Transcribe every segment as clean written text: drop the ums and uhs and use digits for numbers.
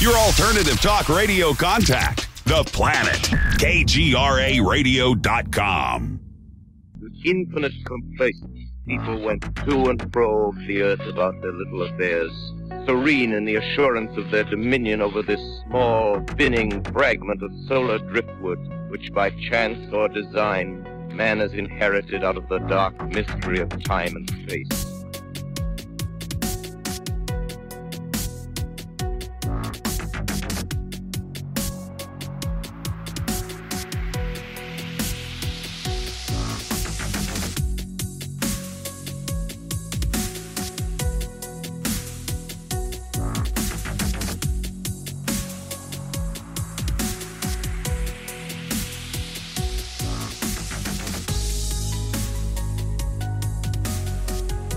Your alternative talk radio contact. The Planet. KGRAradio.com. With infinite complacence, people went to and fro of the earth about their little affairs, serene in the assurance of their dominion over this small, spinning fragment of solar driftwood, which by chance or design, man has inherited out of the dark mystery of time and space.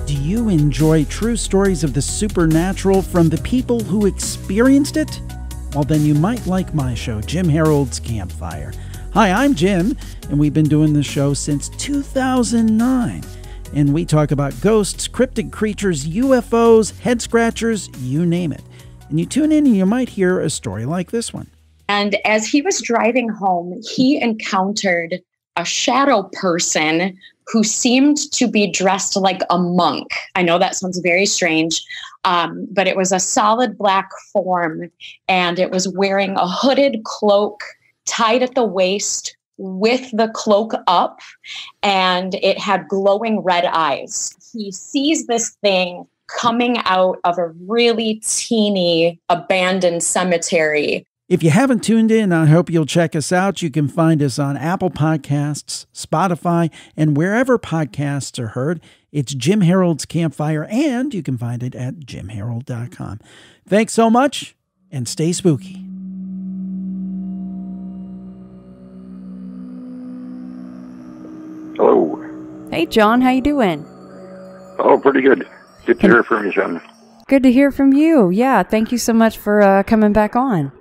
Do you enjoy true stories of the supernatural from the people who experienced it? Well, then you might like my show, Jim Harold's Campfire. Hi, I'm Jim, and we've been doing this show since 2009. And we talk about ghosts, cryptid creatures, UFOs, head scratchers, you name it. And you tune in and you might hear a story like this one. And as he was driving home, he encountered a shadow person who seemed to be dressed like a monk. I know that sounds very strange, but it was a solid black form, and it was wearing a hooded cloak tied at the waist with the cloak up, and it had glowing red eyes. He sees this thing coming out of a really teeny abandoned cemetery. If you haven't tuned in, I hope you'll check us out. You can find us on Apple Podcasts, Spotify, and wherever podcasts are heard. It's Jim Harold's Campfire, and you can find it at jimharold.com. Thanks so much, and stay spooky. Hello. Hey, John, how you doing? Oh, pretty good. Good to hear from you, John. Good to hear from you. Yeah, thank you so much for coming back on.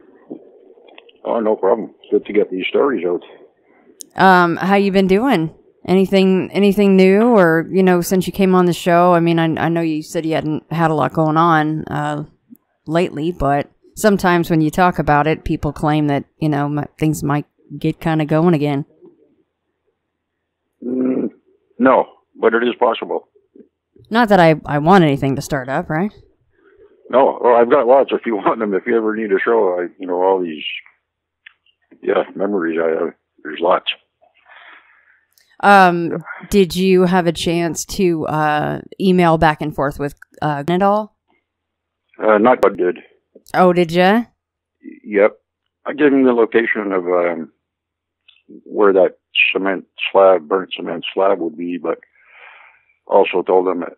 Oh, no problem. Good to get these stories out. How you been doing? Anything new, or since you came on the show? I mean, I know you said you hadn't had a lot going on lately, but sometimes when you talk about it, people claim that things might get kind of going again. No, but it is possible. Not that I want anything to start up, right? No, well, I've got lots if you want them. If you ever need a show, all these, memories I have. There's lots. Did you have a chance to email back and forth with at all? Not what I did. Oh, did you? Yep. I gave him the location of where that burnt cement slab would be, but also told him that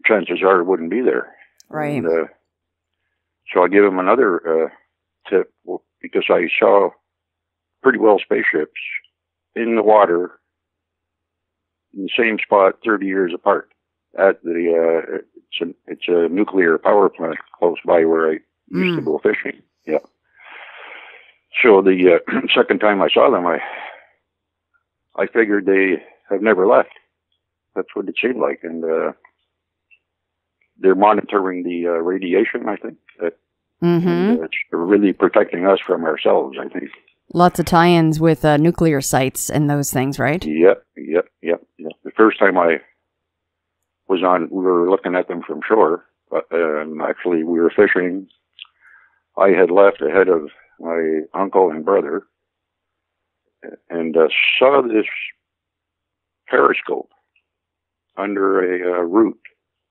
chances are it wouldn't be there. Right. And, so I gave him another tip, because I saw pretty well spaceships in the water in the same spot 30 years apart at the it's a nuclear power plant close by where I used to go fishing. Yeah. So the second time I saw them, I figured they have never left. That's what it seemed like, and they're monitoring the radiation, I think. And, it's really protecting us from ourselves, I think. Lots of tie-ins with nuclear sites and those things, right? Yep. The first time I was on, we were looking at them from shore. Actually, we were fishing. I had left ahead of my uncle and brother and saw this periscope under a root,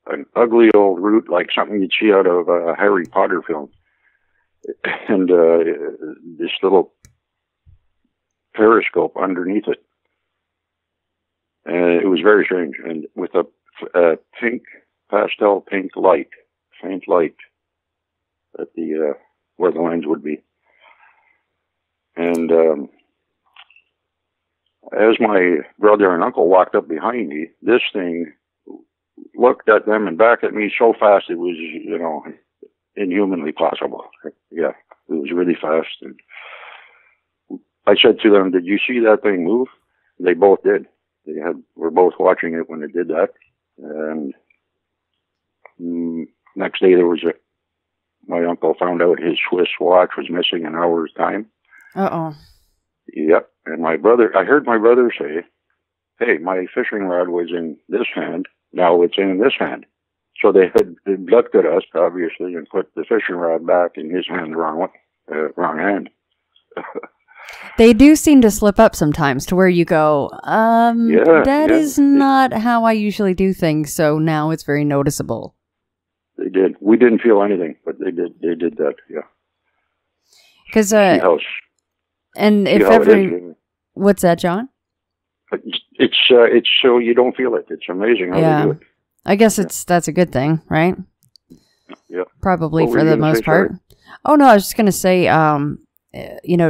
an ugly old root like something you'd see out of a Harry Potter film. And this little periscope underneath it. And it was very strange. And with a pastel pink light, faint light at the where the lens would be. And as my brother and uncle walked up behind me, this thing looked at them and back at me so fast it was, inhumanly possible. Yeah, it was really fast. And I said to them, "Did you see that thing move?" They both did. Were both watching it when it did that. And next day there was my uncle found out his Swiss watch was missing an hour's time. Uh-oh. Yep. And I heard my brother say, hey, my fishing rod was in this hand. Now it's in this hand. So they had looked at us, obviously, and put the fishing rod back in his hand, wrong hand. They do seem to slip up sometimes to where you go, that is not how I usually do things, so now it's very noticeable. They did. We didn't feel anything, but they did that, yeah. Because, and if ever... What's that, John? It's so you don't feel it. It's amazing how they do it. I guess that's a good thing, right? Yeah. Probably for the most part. Sorry? Oh, no, I was just going to say,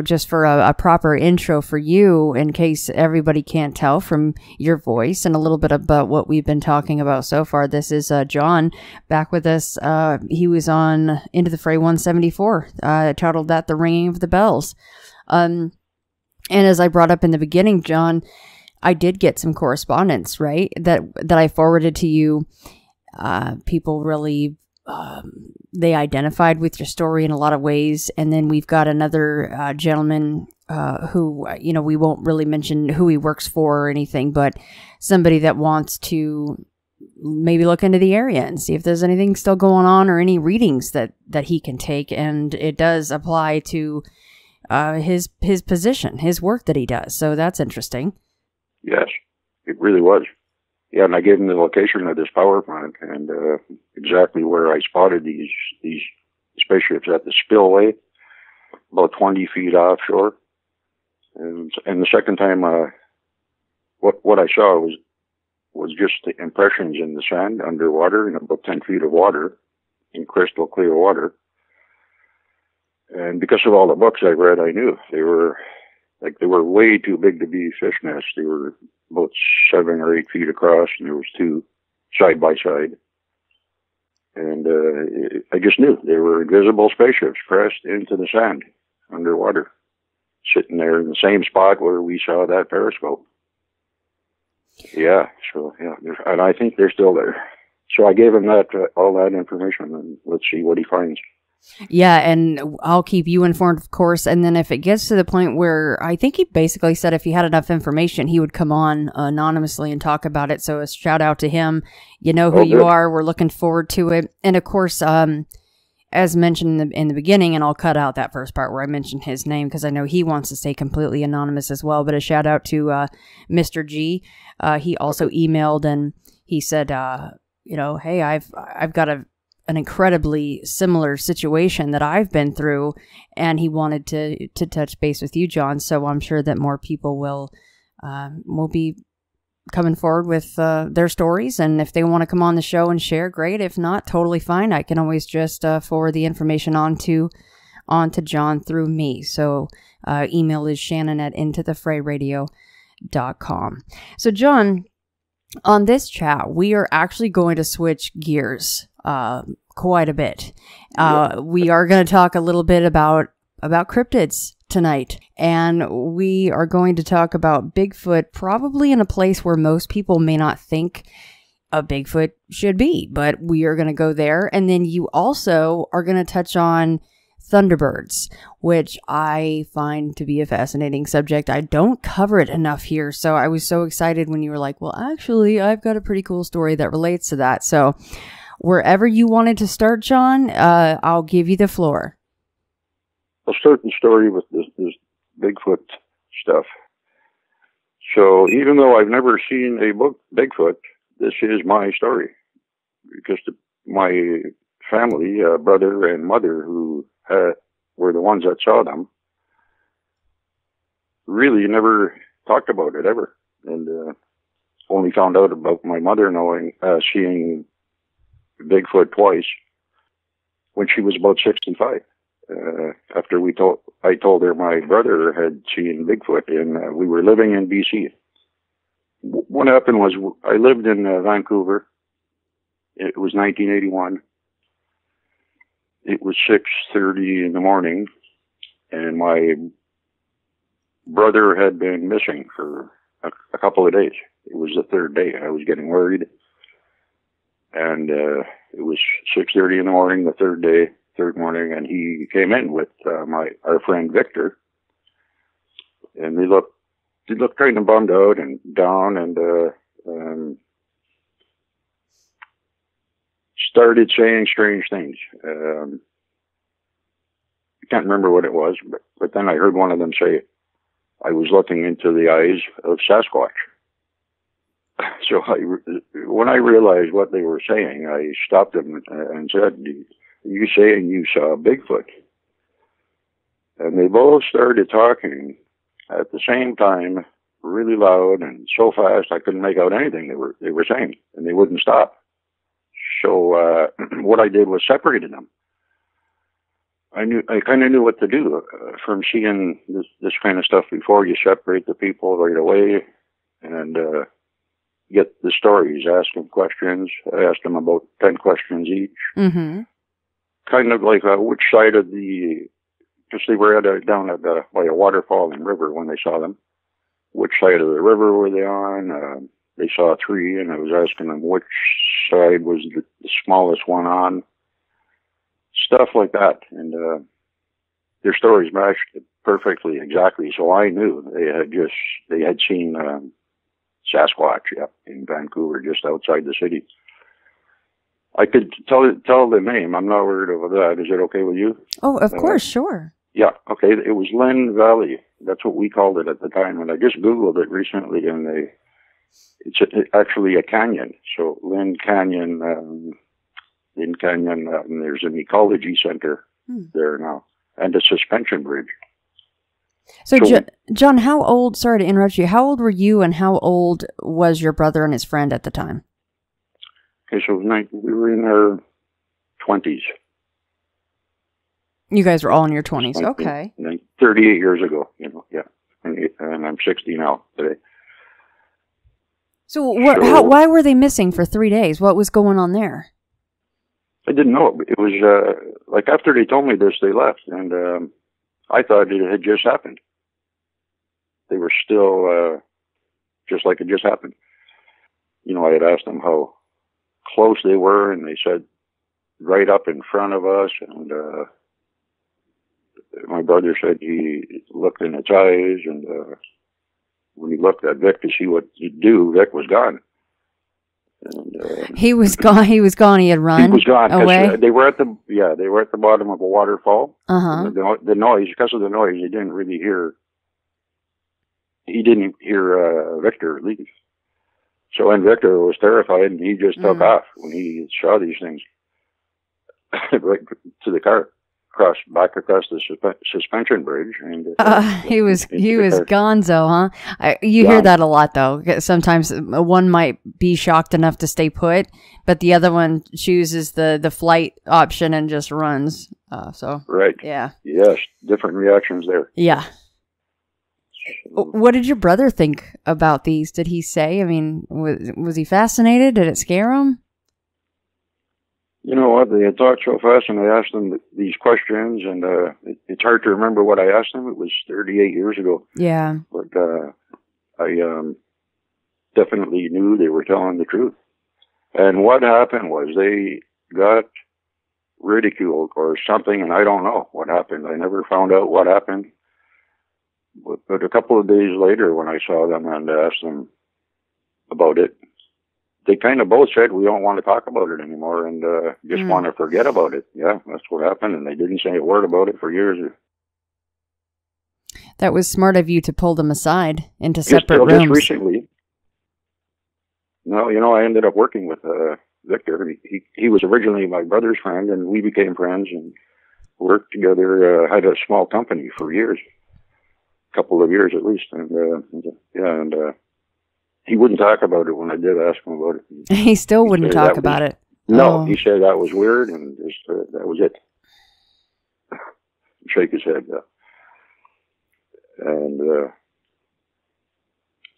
just for a proper intro for you, in case everybody can't tell from your voice and a little bit about what we've been talking about so far. This is John back with us. He was on Into the Fray 174, titled that The Ringing of the Bells. And as I brought up in the beginning, John, I did get some correspondence, right, that I forwarded to you. People really... they identified with your story in a lot of ways. And then we've got another gentleman who, we won't really mention who he works for or anything, but somebody that wants to maybe look into the area and see if there's anything still going on or any readings that he can take. And it does apply to his position, his work that he does. So that's interesting. Yes, it really was. Yeah, and I gave him the location of this power plant and exactly where I spotted these spaceships at the spillway, about 20 feet offshore. And the second time, what I saw was just the impressions in the sand underwater in about 10 feet of water, in crystal clear water. And because of all the books I read, I knew they were way too big to be fish nests. They were about 7 or 8 feet across, and there was two side by side. And I just knew they were invisible spaceships pressed into the sand underwater, sitting there in the same spot where we saw that periscope. Yeah, so yeah, and I think they're still there. So I gave him all that information, and let's see what he finds. Yeah, and I'll keep you informed, of course. And then if it gets to the point where I think he basically said if he had enough information, he would come on anonymously and talk about it. So a shout out to him. You know who you are. We're looking forward to it. And of course, as mentioned in the beginning, and I'll cut out that first part where I mentioned his name because I know he wants to stay completely anonymous as well. But a shout out to Mr. G. He also emailed and he said, hey, I've got an incredibly similar situation that I've been through, and he wanted to touch base with you, John. So I'm sure that more people will be coming forward with their stories, and if they want to come on the show and share, great. If not, totally fine. I can always just forward the information on to John through me. So email is shannon@intothefrayradio.com. So John, on this chat, we are actually going to switch gears quite a bit. We are going to talk a little bit about cryptids tonight, and we are going to talk about Bigfoot, probably in a place where most people may not think a Bigfoot should be, but we are going to go there. And then you also are going to touch on Thunderbirds, which I find to be a fascinating subject. I don't cover it enough here, so I was so excited when you were like, well, actually, I've got a pretty cool story that relates to that. So wherever you wanted to start, John, I'll give you the floor. I'll start the story with this Bigfoot stuff. So even though I've never seen a Bigfoot, this is my story. Because my family, brother and mother, who were the ones that saw them, really never talked about it ever. And only found out about my mother seeing Bigfoot twice when she was about 65. After I told her my brother had seen Bigfoot, and we were living in BC. What happened was I lived in Vancouver. It was 1981. It was 6:30 in the morning, and my brother had been missing for a couple of days. It was the third day. I was getting worried. And it was 6:30 in the morning, the third day. third morning, and he came in with our friend Victor, and they looked kind of bummed out and down, and started saying strange things. I can't remember what it was, but then I heard one of them say, I was looking into the eyes of Sasquatch. So when I realized what they were saying, I stopped them and said, are you saying you saw Bigfoot? And they both started talking at the same time, really loud and so fast I couldn't make out anything they were saying, and they wouldn't stop. So what I did was separated them. I kind of knew what to do from seeing this kind of stuff before. You separate the people right away and get the stories, ask them questions. I asked them about 10 questions each. Mm-hmm. Kind of like which side of because they were down by a waterfall and river when they saw them. Which side of the river were they on? They saw 3, and I was asking them which side was the smallest one on. Stuff like that. And their stories matched perfectly, exactly. So I knew they had seen Sasquatch in Vancouver, just outside the city. I could tell the name. I'm not worried about that. Is it okay with you? Oh, of course, sure. Yeah, okay. It was Lynn Valley. That's what we called it at the time. And I just Googled it recently, and it's actually a canyon. So Lynn Canyon, and there's an ecology center there now, and a suspension bridge. So John, how old, sorry to interrupt you, how old were you and how old was your brother and his friend at the time? Okay, so we were in our 20s. You guys were all in your 20s, okay. 38 years ago, yeah. And I'm 60 now today. So why were they missing for 3 days? What was going on there? I didn't know. It was like after they told me this, they left, and I thought it had just happened. They were still just like it just happened. I had asked them how close they were, and they said right up in front of us. And my brother said he looked in its eyes, and when he looked at Vic to see what he'd do, Vic was gone. And, he was gone. He was gone. He had run. He was gone away. They were at the bottom of a waterfall. Uh-huh. The noise, because of the noise, he didn't really hear. He didn't hear Victor leave. So, and Victor was terrified, and he just took off when he saw these things. Right to the car, back across the suspension bridge, and he was gonzo, huh? You hear that a lot, though. Sometimes one might be shocked enough to stay put, but the other one chooses the flight option and just runs. Right, yeah, yes, different reactions there. Yeah. What did your brother think about these? Did he say? I mean, was he fascinated? Did it scare him? You know what? They had talked so fast, and I asked them these questions, and it's hard to remember what I asked them. It was 38 years ago. Yeah. But I definitely knew they were telling the truth. And what happened was they got ridiculed or something, and I don't know what happened. I never found out what happened. But a couple of days later, when I saw them and asked them about it, they kind of both said, we don't want to talk about it anymore and just want to forget about it. Yeah, that's what happened. And they didn't say a word about it for years. That was smart of you to pull them aside into separate rooms. Just recently. No, I ended up working with Victor. He was originally my brother's friend, and we became friends and worked together, had a small company for years. Couple of years at least, and he wouldn't talk about it when I did ask him about it. He still wouldn't talk about it. No, he said that was weird, and just that was it. Shake his head. And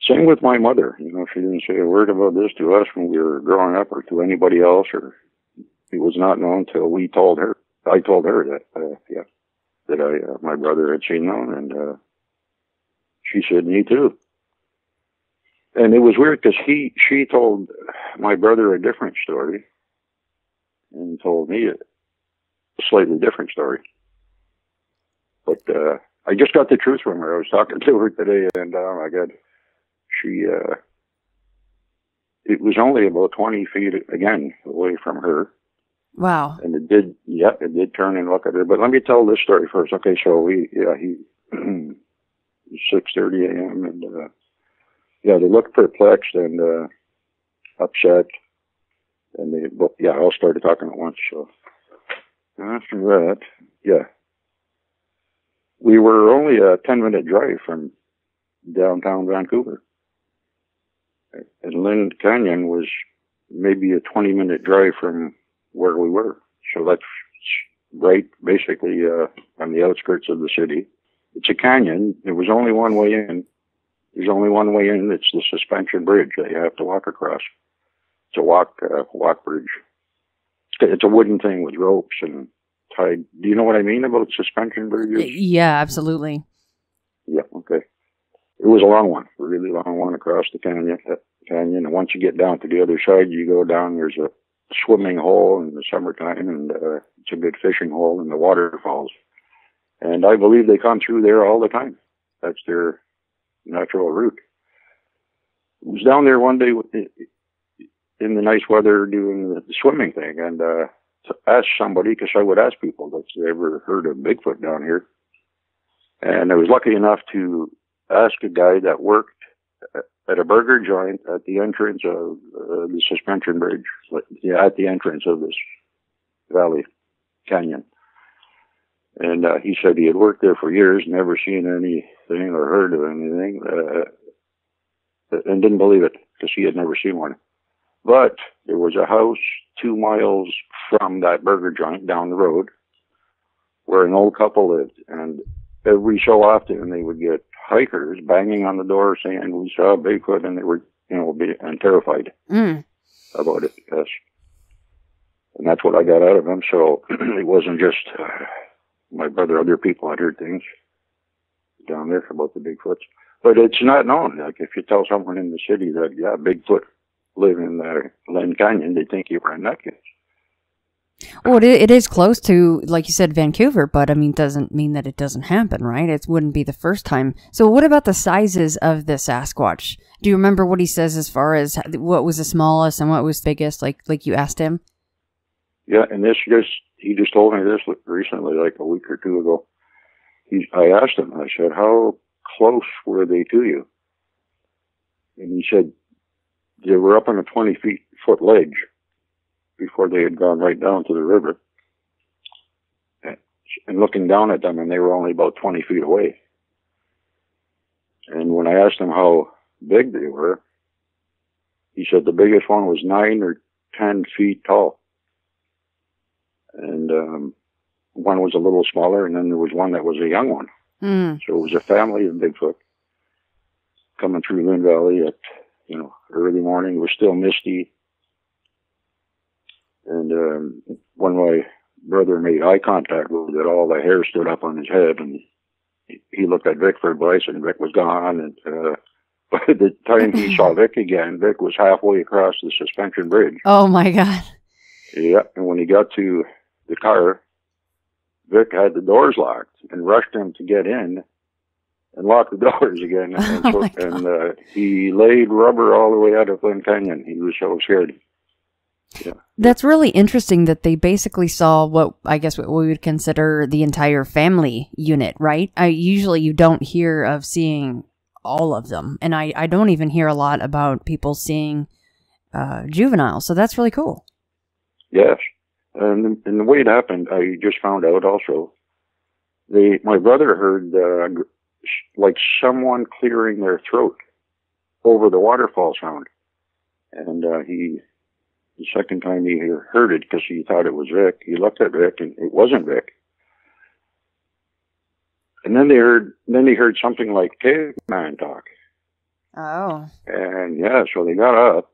same with my mother. She didn't say a word about this to us when we were growing up, or to anybody else, or it was not known till we told her. I told her that my brother had seen them, and she said, me too. And it was weird because she told my brother a different story and told me slightly different story. But I just got the truth from her. I was talking to her today, and it was only about 20 feet again away from her. Wow. And it did turn and look at her. But let me tell this story first. Okay, so he 6:30 a.m. and they looked perplexed and upset, and they all started talking at once. So after that, we were only a 10-minute drive from downtown Vancouver, and Lynn Canyon was maybe a 20-minute drive from where we were. So that's right, basically on the outskirts of the city. It's a canyon. There was only one way in. There's only one way in. It's the suspension bridge that you have to walk across. It's a walk bridge. It's a wooden thing with ropes and tied. Do you know what I mean about suspension bridges? Yeah, absolutely. Yeah, okay. It was a long one, a really long one across the canyon. And once you get down to the other side, you go down. There's a swimming hole in the summertime, and it's a good fishing hole in the waterfalls. And I believe they come through there all the time. That's their natural route. I was down there one day in the nice weather doing the swimming thing, and to ask somebody, because I would ask people if they ever heard of Bigfoot down here. And I was lucky enough to ask a guy that worked at a burger joint at the entrance of the suspension bridge, at the entrance of this valley canyon. And he said he had worked there for years, never seen anything or heard of anything, and didn't believe it because he had never seen one. But there was a house 2 miles from that burger joint down the road where an old couple lived, and every so often they would get hikers banging on the door saying, "We saw Bigfoot," and they were, and terrified about it. Yes. And that's what I got out of them. So it wasn't just my brother, other people had heard things down there about the Bigfoots. But it's not known. Like, if you tell someone in the city that, Bigfoot live in Lynn Canyon, they think you're nuts. Well, it is close to, like you said, Vancouver, but I mean, doesn't mean that it doesn't happen, right? It wouldn't be the first time. So what about the sizes of the Sasquatch? Do you remember what he says as far as what was the smallest and what was biggest, like you asked him? Yeah, and he just told me this recently, like a week or two ago. I asked him, I said, "How close were they to you?" And he said they were up on a 20-foot ledge before they had gone right down to the river. And looking down at them, and they were only about 20 feet away. And when I asked him how big they were, he said the biggest one was 9 or 10 feet tall. And one was a little smaller, and then there was one that was a young one. So it was a family of Bigfoot coming through Lynn Valley at, early morning. It was still misty. And when my brother made eye contact with it, all the hair stood up on his head, and he looked at Vic for advice, and Vic was gone. And by the time he saw Vic again, Vic was halfway across the suspension bridge. Oh, my God. Yeah, and when he got to the car, Vic had the doors locked and rushed him to get in and lock the doors again. And he laid rubber all the way out of Lynn Canyon. He was so scared. Yeah. That's really interesting that they basically saw what we would consider the entire family unit, right? Usually you don't hear of seeing all of them. And I don't even hear a lot about people seeing juveniles. So that's really cool. Yes. And the way it happened, I just found out also, my brother heard like someone clearing their throat over the waterfall sound. And the second time he heard it, because he thought it was Vic, he looked at Vic, and it wasn't Vic. And then he heard something like caveman talk. Oh. And so they got up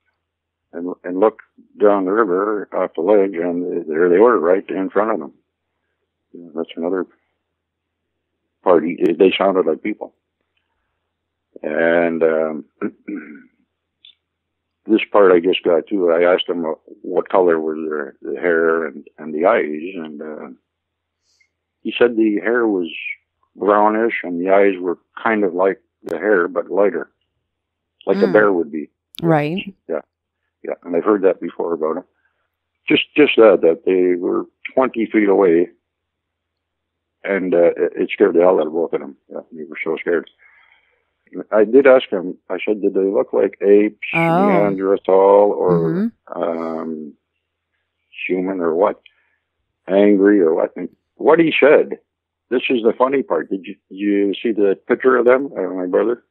and looked down the river off the ledge, and there they were, right in front of them. That's another part. They sounded like people. And this part I just got too. I asked him what color were their hair and the eyes, and he said the hair was brownish and the eyes were kind of like the hair, but lighter, like a bear would be. Right. Yeah. Yeah. And I've heard that before about him. Just that they were 20 feet away, and it scared the hell out of both of them. Yeah, they were so scared. I did ask him, I said, did they look like apes, Neanderthal, or human, or what? Angry, or what? And what he said, this is the funny part. Did you see the picture of them, my brother?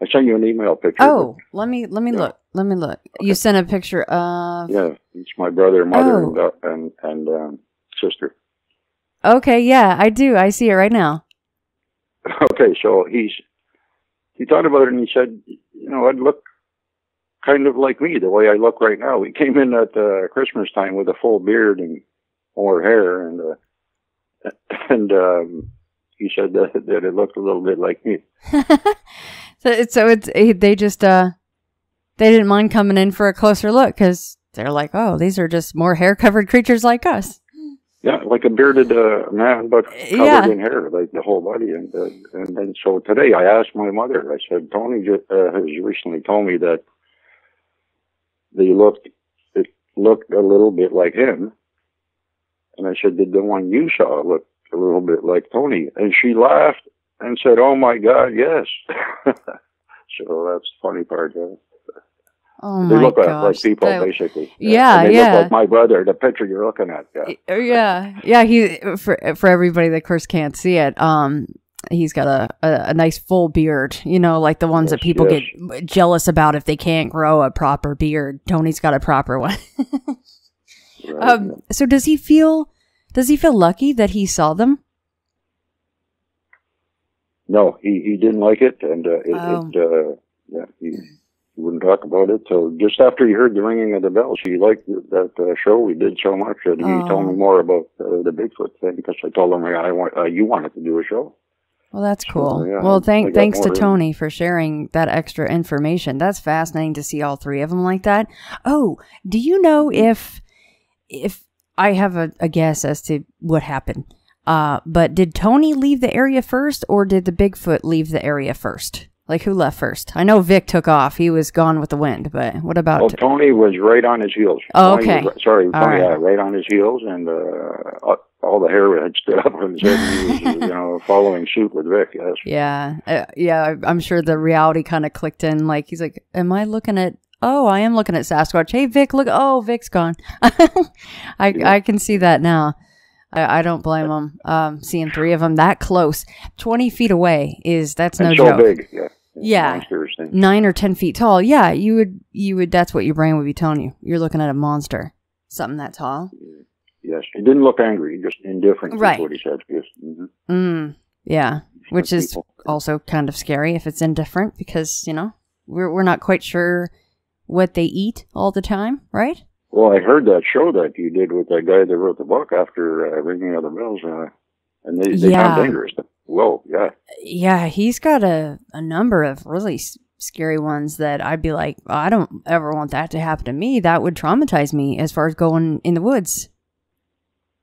I sent you an email picture. Oh, let me look. Let me look. Okay. You sent a picture of... Yeah, it's my brother, mother, and sister. Okay, yeah, I do. I see it right now. Okay, so he thought about it and he said, you know, I'd look kind of like me, the way I look right now. He came in at Christmas time with a full beard and more hair, and he said that it looked a little bit like me. So they just they didn't mind coming in for a closer look because they're like, oh, these are just more hair covered creatures like us. Yeah, like a bearded man, but covered in hair, like the whole body. And then so today I asked my mother. I said, Tony has recently told me that it looked a little bit like him. And I said, did the one you saw look a little bit like Tony? And she laughed and said, oh my God, yes. So that's the funny part. Oh my They look gosh. like people, basically. Yeah, and they look like my brother, the picture you're looking at. Yeah. He for everybody that of course can't see it. He's got a nice full beard. You know, like the ones that people get jealous about if they can't grow a proper beard. Tony's got a proper one. Right, So does he feel lucky that he saw them? No, he didn't like it, and he wouldn't talk about it. So just after he heard the ringing of the bells, he liked that show we did so much that he told me more about the Bigfoot thing, because I told him you wanted to do a show. Well, that's cool. So, well, thanks to Tony for sharing that extra information. That's fascinating to see all three of them like that. Oh, do you know if I have a guess as to what happened? But did Tony leave the area first, or did the Bigfoot leave the area first? Like, who left first? I know Vic took off. He was gone with the wind, but what about... Well, Tony was right on his heels. Oh, okay. Tony, right on his heels, and all the hair had stood up on his head. He was, following suit with Vic, yes. Yeah, I'm sure the reality kind of clicked in. Like, he's like, am I looking at... Oh, I am looking at Sasquatch. Hey, Vic, look. Oh, Vic's gone. I can see that now. I don't blame them. Seeing three of them that close, 20 feet away that's no joke. So big, yeah. Yeah, 9 or 10 feet tall. Yeah, you would. That's what your brain would be telling you. You're looking at a monster, something that tall. Yes, he didn't look angry, just indifferent. Right. What he said. Yes. Mm-hmm. Yeah, which is also kind of scary if it's indifferent, because we're not quite sure what they eat all the time, right? Well, I heard that show that you did with that guy that wrote the book after Ringing of the Bells, and they sound dangerous. Whoa, yeah. Yeah, he's got a number of really scary ones that I'd be like, I don't ever want that to happen to me. That would traumatize me as far as going in the woods.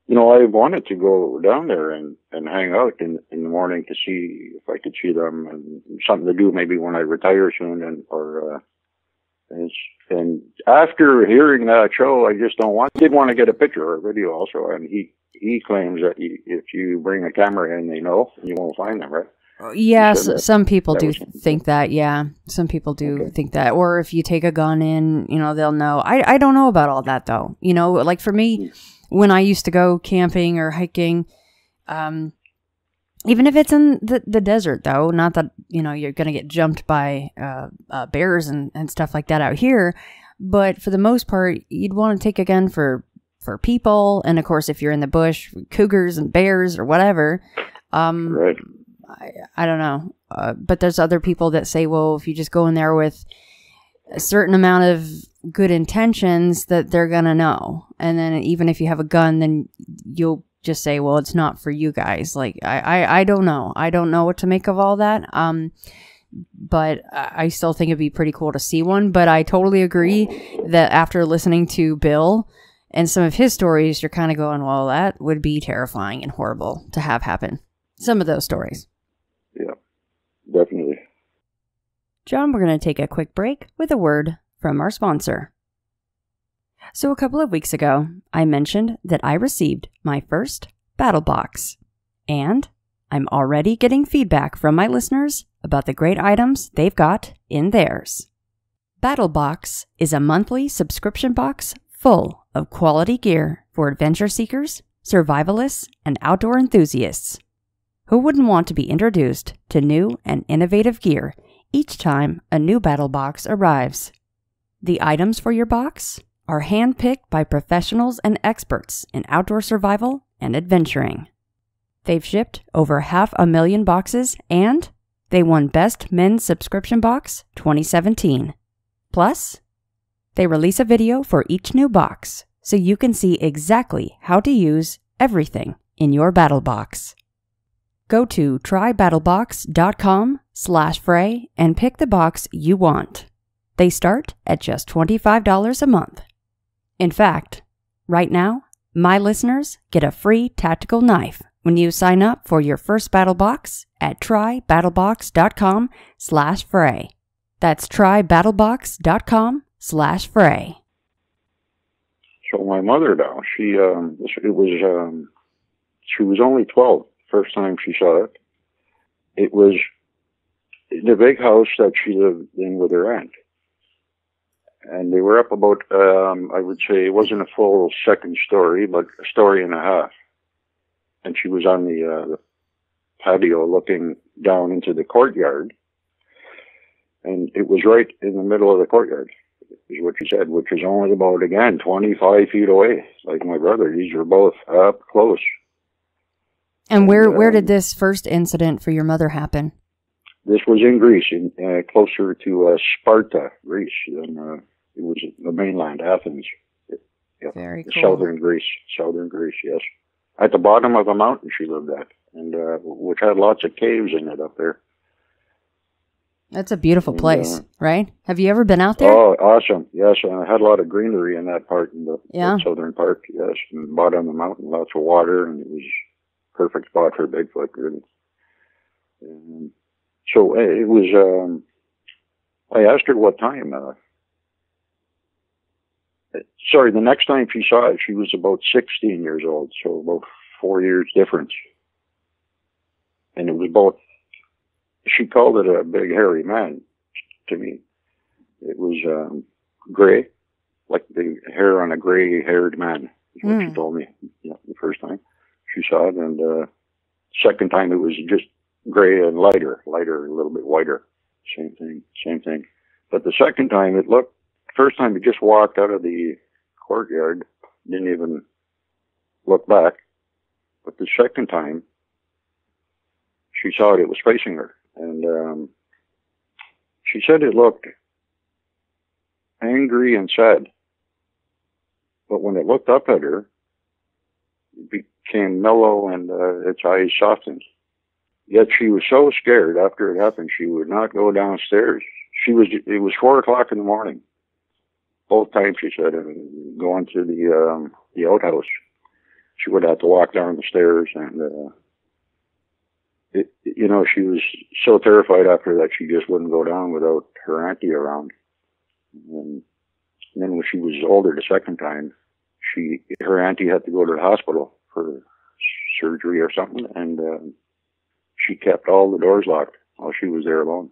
I wanted to go down there and hang out in the morning to see if I could see them, and something to do maybe when I retire soon, and after hearing that show, I just did want to get a picture or a video also, and he claims that if you bring a camera in, they know you won't find them, right? Yeah, some people do think that. Yeah, some people do think that. Or if you take a gun in, they'll know. I don't know about all that though. Like for me, when I used to go camping or hiking, even if it's in the desert though, not that you're gonna get jumped by bears and stuff like that out here, but for the most part, you'd want to take a gun for people, and of course, if you're in the bush, cougars and bears or whatever. Right. I don't know, but there's other people that say, well, if you just go in there with a certain amount of good intentions, that they're gonna know, and then even if you have a gun, then you'll just say, well, it's not for you guys. Like, I don't know. I don't know what to make of all that. But I still think it'd be pretty cool to see one. But I totally agree that after listening to Bill And some of his stories, you're kind of going, well, that would be terrifying and horrible to have happen. Some of those stories. Yeah, definitely. John, we're going to take a quick break with a word from our sponsor. So a couple of weeks ago, I mentioned that I received my first battle box. And I'm already getting feedback from my listeners about the great items they've got in theirs. Battle Box is a monthly subscription box full of quality gear for adventure seekers, survivalists, and outdoor enthusiasts. Who wouldn't want to be introduced to new and innovative gear each time a new battle box arrives? The items for your box are handpicked by professionals and experts in outdoor survival and adventuring. They've shipped over 500,000 boxes, and they won Best Men's Subscription Box 2017. Plus, they release a video for each new box, so you can see exactly how to use everything in your battle box. Go to trybattlebox.com/fray and pick the box you want. They start at just $25 a month. In fact, right now, my listeners get a free tactical knife when you sign up for your first battle box at trybattlebox.com/fray. That's trybattlebox.com/fray. So my mother now, she was only 12 first time she saw it. It was the big house that she lived in with her aunt. And they were up about, I would say it wasn't a full second story, but a story and a half. And she was on the patio looking down into the courtyard. And it was right in the middle of the courtyard, is what she said, which is only about, again, 25 feet away. Like my brother, these were both up close. And where did this first incident for your mother happen? This was in Greece, closer to Sparta, Greece, than it was the mainland, Athens. Yeah. Very cool. Southern Greece, yes. At the bottom of a mountain she lived at, and which had lots of caves in it up there. That's a beautiful place, right? Have you ever been out there? Oh, awesome. Yes, I had a lot of greenery in that part, in the southern part, yes. And the bottom of the mountain, lots of water, and it was a perfect spot for Bigfoot, really. And so it was, I asked her what time. The next time she saw it, she was about 16 years old, so about 4 years difference. And it was both, she called it a big hairy man to me. It was gray, like the hair on a gray-haired man, is what she told me the first time she saw it. And second time it was just gray and lighter, a little bit whiter. Same thing. But the second time first time it just walked out of the courtyard, didn't even look back. But the second time she saw it was facing her. And she said it looked angry and sad. But when it looked up at her, it became mellow and its eyes softened. Yet she was so scared after it happened, she would not go downstairs. It was 4 o'clock in the morning. Both times she said, and going to the outhouse, she would have to walk down the stairs, and she was so terrified after that she just wouldn't go down without her auntie around. And then when she was older the second time, her auntie had to go to the hospital for surgery or something, and she kept all the doors locked while she was there alone.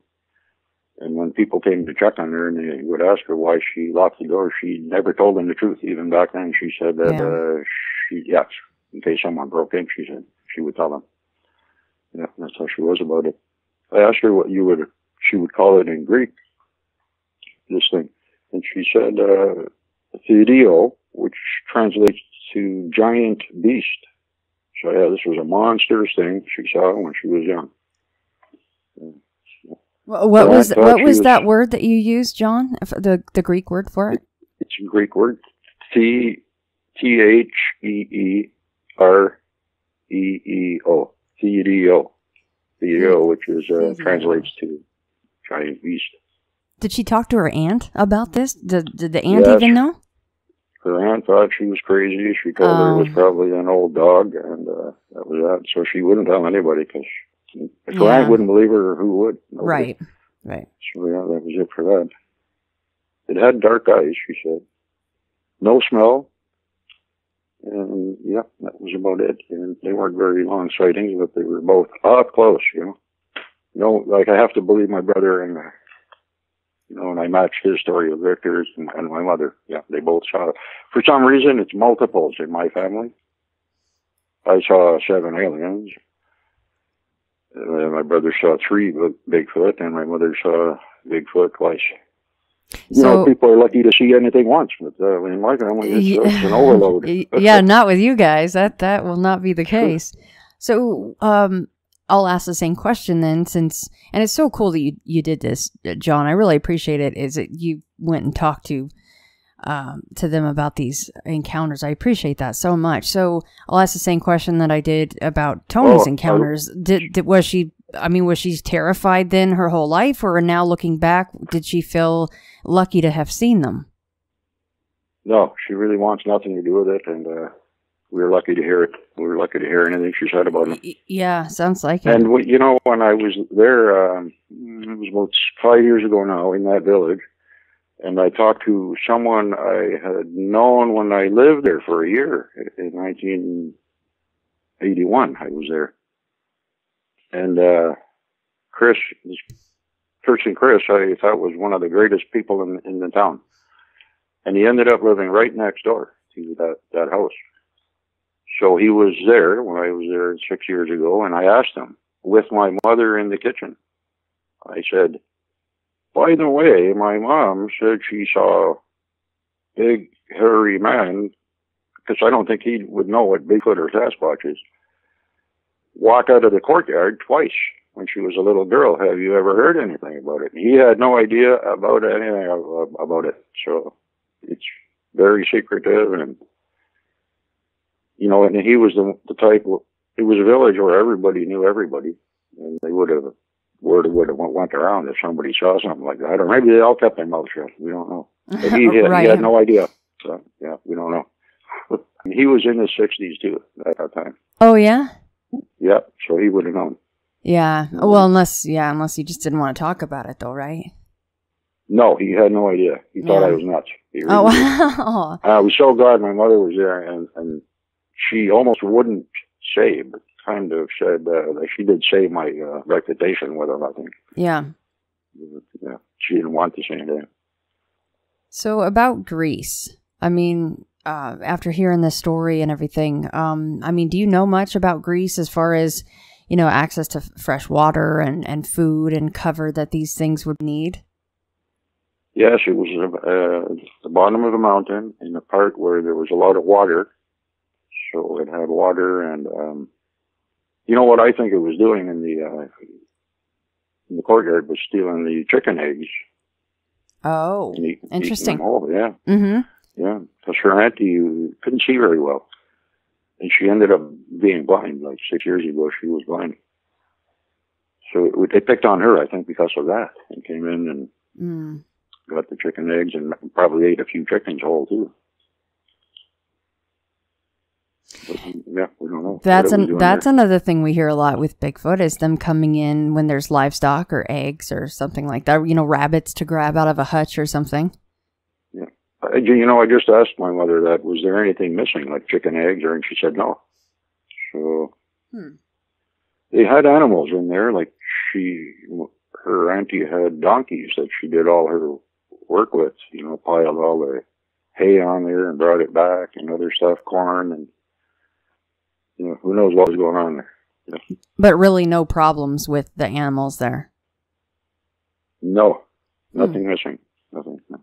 And when people came to check on her and they would ask her why she locked the door, she never told them the truth. Even back then, she said that in case someone broke in, she said she would tell them. Yeah, that's how she was about it. I asked her what she would call it in Greek, this thing. And she said, Thirio, which translates to giant beast. So yeah, this was a monstrous thing she saw when she was young. What was that word that you used, John? The Greek word for it? It's a Greek word. Thereeo. Thirio, which translates to giant beast. Did she talk to her aunt about this? Did the aunt even know? her aunt thought she was crazy. She told her it was probably an old dog, and that was that. So she wouldn't tell anybody, because if her aunt wouldn't believe her, who would? Nobody. Right. So yeah, that was it for that. It had dark eyes, she said. No smell. And yeah, that was about it. And they weren't very long sightings, but they were both up close, you know. No, like I have to believe my brother, and you know, and I matched his story with Victor's and my mother. Yeah, they both saw it. For some reason, it's multiples in my family. I saw 7 aliens. My brother saw 3 Bigfoot, and my mother saw Bigfoot twice. You know, people are lucky to see anything once, but in my family, it's an overload. Yeah, not with you guys. That will not be the case. So, I'll ask the same question then, and it's so cool that you did this, John. I really appreciate it. Is that you went and talked to them about these encounters? I appreciate that so much. So I'll ask the same question that I did about Tony's encounters. Was she terrified then her whole life, or now looking back, did she feel lucky to have seen them? No, she really wants nothing to do with it, and we were lucky to hear it. We were lucky to hear anything she said about it. Yeah, sounds like it. And you know, when I was there, it was about 5 years ago now in that village, and I talked to someone I had known when I lived there for a year in 1981. I was there. And Chris, this person Chris, I thought was one of the greatest people in the town. And he ended up living right next door to that house. So he was there when I was there 6 years ago, and I asked him, with my mother in the kitchen, I said, by the way, my mom said she saw a big, hairy man, because I don't think he would know what Bigfoot or Sasquatch is, walk out of the courtyard twice when she was a little girl. Have you ever heard anything about it? He had no idea about anything about it. So it's very secretive, and you know, and he was the type. It was a village where everybody knew everybody, and they would have word would have went around if somebody saw something like that, or maybe they all kept their mouth shut. We don't know. But he had no idea. So yeah, we don't know. He was in his 60s too at that time. Oh yeah. Yeah, so he would have known. Yeah. Well, unless he just didn't want to talk about it, though, right? No, he had no idea. He thought I was nuts. Really wow. I was so glad my mother was there, and she almost wouldn't say, but kind of said that she did save my reputation with her, I think. Yeah. Yeah. She didn't want to say anything. So about Greece, I mean, after hearing this story and everything, I mean, do you know much about Greece as far as, you know, access to fresh water and food and cover that these things would need? Yes, it was the bottom of the mountain in a part where there was a lot of water. So it had water, and you know what I think it was doing in the courtyard was stealing the chicken eggs. Oh, interesting. Yeah. Mm-hmm. Yeah, because her auntie couldn't see very well. And she ended up being blind, like 6 years ago, she was blind. So they picked on her, I think, because of that, and came in and got the chicken eggs and probably ate a few chickens whole, too. But, yeah, we don't know. That's another thing we hear a lot with Bigfoot is them coming in when there's livestock or eggs or something like that. You know, rabbits to grab out of a hutch or something. Yeah. You know, I just asked my mother that, was there anything missing, like chicken eggs, and she said no. So they had animals in there, like her auntie had donkeys that she did all her work with, you know, piled all the hay on there and brought it back and other stuff, corn, and you know, who knows what was going on there. Yeah. But really no problems with the animals there? No, nothing missing, nothing. No.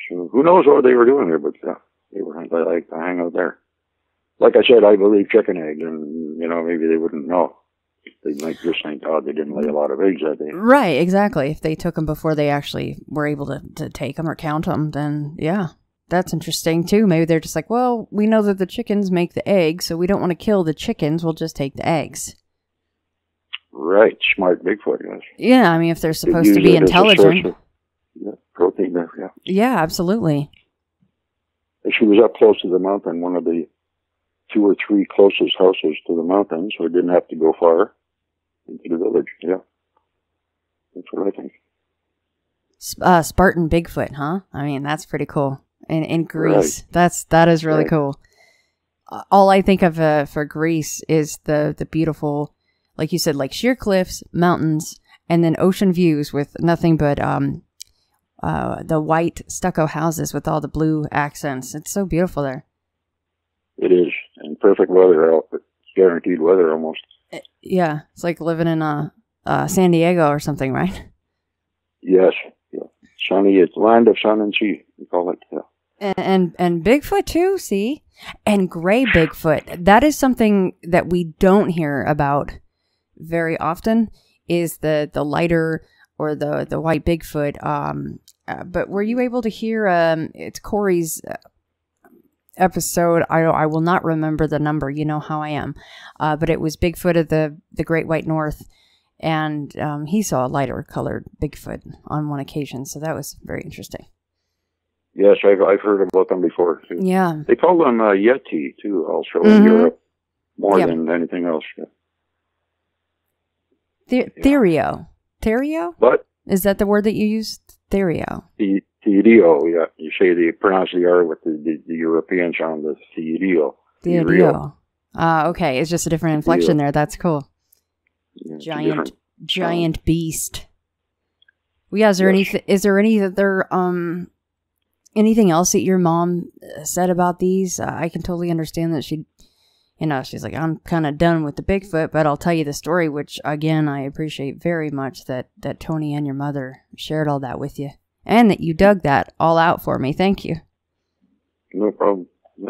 So who knows what they were doing there, but yeah, they like to hang out there. Like I said, I believe chicken eggs, and you know, maybe they wouldn't know. They might just think, oh, they didn't lay a lot of eggs that day. Right, exactly. If they took them before they actually were able to take them or count them, then yeah, that's interesting too. Maybe they're just like, well, we know that the chickens make the eggs, so we don't want to kill the chickens. We'll just take the eggs. Right, smart Bigfoot, yes. Yeah, I mean, if they're supposed to be intelligent. Protein there, yeah. Yeah, absolutely. she was up close to the mountain, one of the 2 or 3 closest houses to the mountain, so I didn't have to go far into the village. Yeah. That's what I think. Spartan Bigfoot, huh? I mean, that's pretty cool. In Greece, right. That is really cool. All I think of for Greece is the beautiful, like you said, like sheer cliffs, mountains, and then ocean views with nothing but the white stucco houses with all the blue accents. It's so beautiful there. It is, and perfect weather. It's guaranteed weather almost. Yeah, it's like living in San Diego or something, right? Yes, yeah. Sunny. It's land of sun and sea. We call it. Yeah. And Bigfoot too. See, and gray Bigfoot. That is something that we don't hear about very often. Is the lighter or the white Bigfoot? But were you able to hear? It's Corey's episode. I will not remember the number. You know how I am. But it was Bigfoot of the Great White North, and he saw a lighter colored Bigfoot on one occasion. So that was very interesting. Yes, I've heard about them before too. Yeah, they call them Yeti too. Also in Europe, more than anything else. Yeah. Thirio. What is that? The word that you use? Thirio. Thirio. Yeah, you pronounce the R with the European sound. The Thirio. Okay, it's just a different inflection there. That's cool. Yeah, giant beast. Well, yeah. Is there any other anything else that your mom said about these? I can totally understand that she's like, I'm kind of done with the Bigfoot, but I'll tell you the story, which again, I appreciate very much that Tony and your mother shared all that with you and that you dug that all out for me. Thank you. No problem.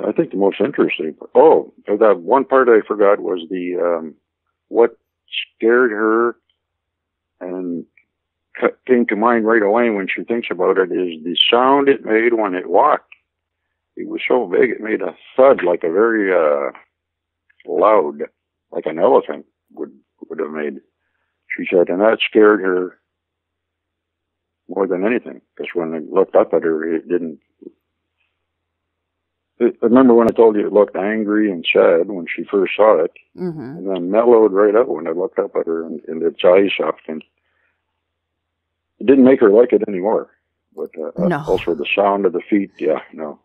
I think the most interesting, that one part I forgot was the, what scared her and came to mind right away when she thinks about it is the sound it made when it walked. It was so big, it made a thud like a very, loud, like an elephant would have made. She said, and that scared her more than anything, because when I looked up at her, it didn't. I remember when I told you it looked angry and sad when she first saw it, and then mellowed right out when I looked up at her, and its eyes softened. It didn't make her like it anymore, but no. Also the sound of the feet, and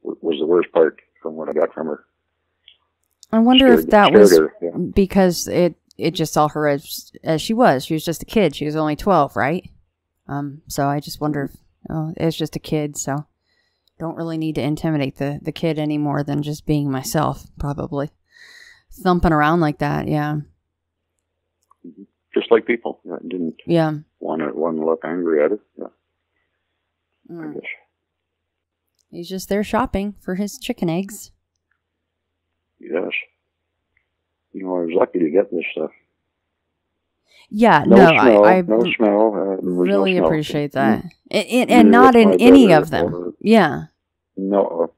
was the worst part from what I got from her. I wonder if that was because it just saw her as she was. She was just a kid. She was only 12, right? So I just wonder if it's just a kid, so don't really need to intimidate the kid any more than just being myself, probably. Thumping around like that, yeah. Just like people. Didn't want to look angry at it. Yeah. I guess. He's just there shopping for his chicken eggs. Yes. I was lucky to get this stuff. Yeah, I smell. Really appreciate that. And not in any of them. Yeah. No.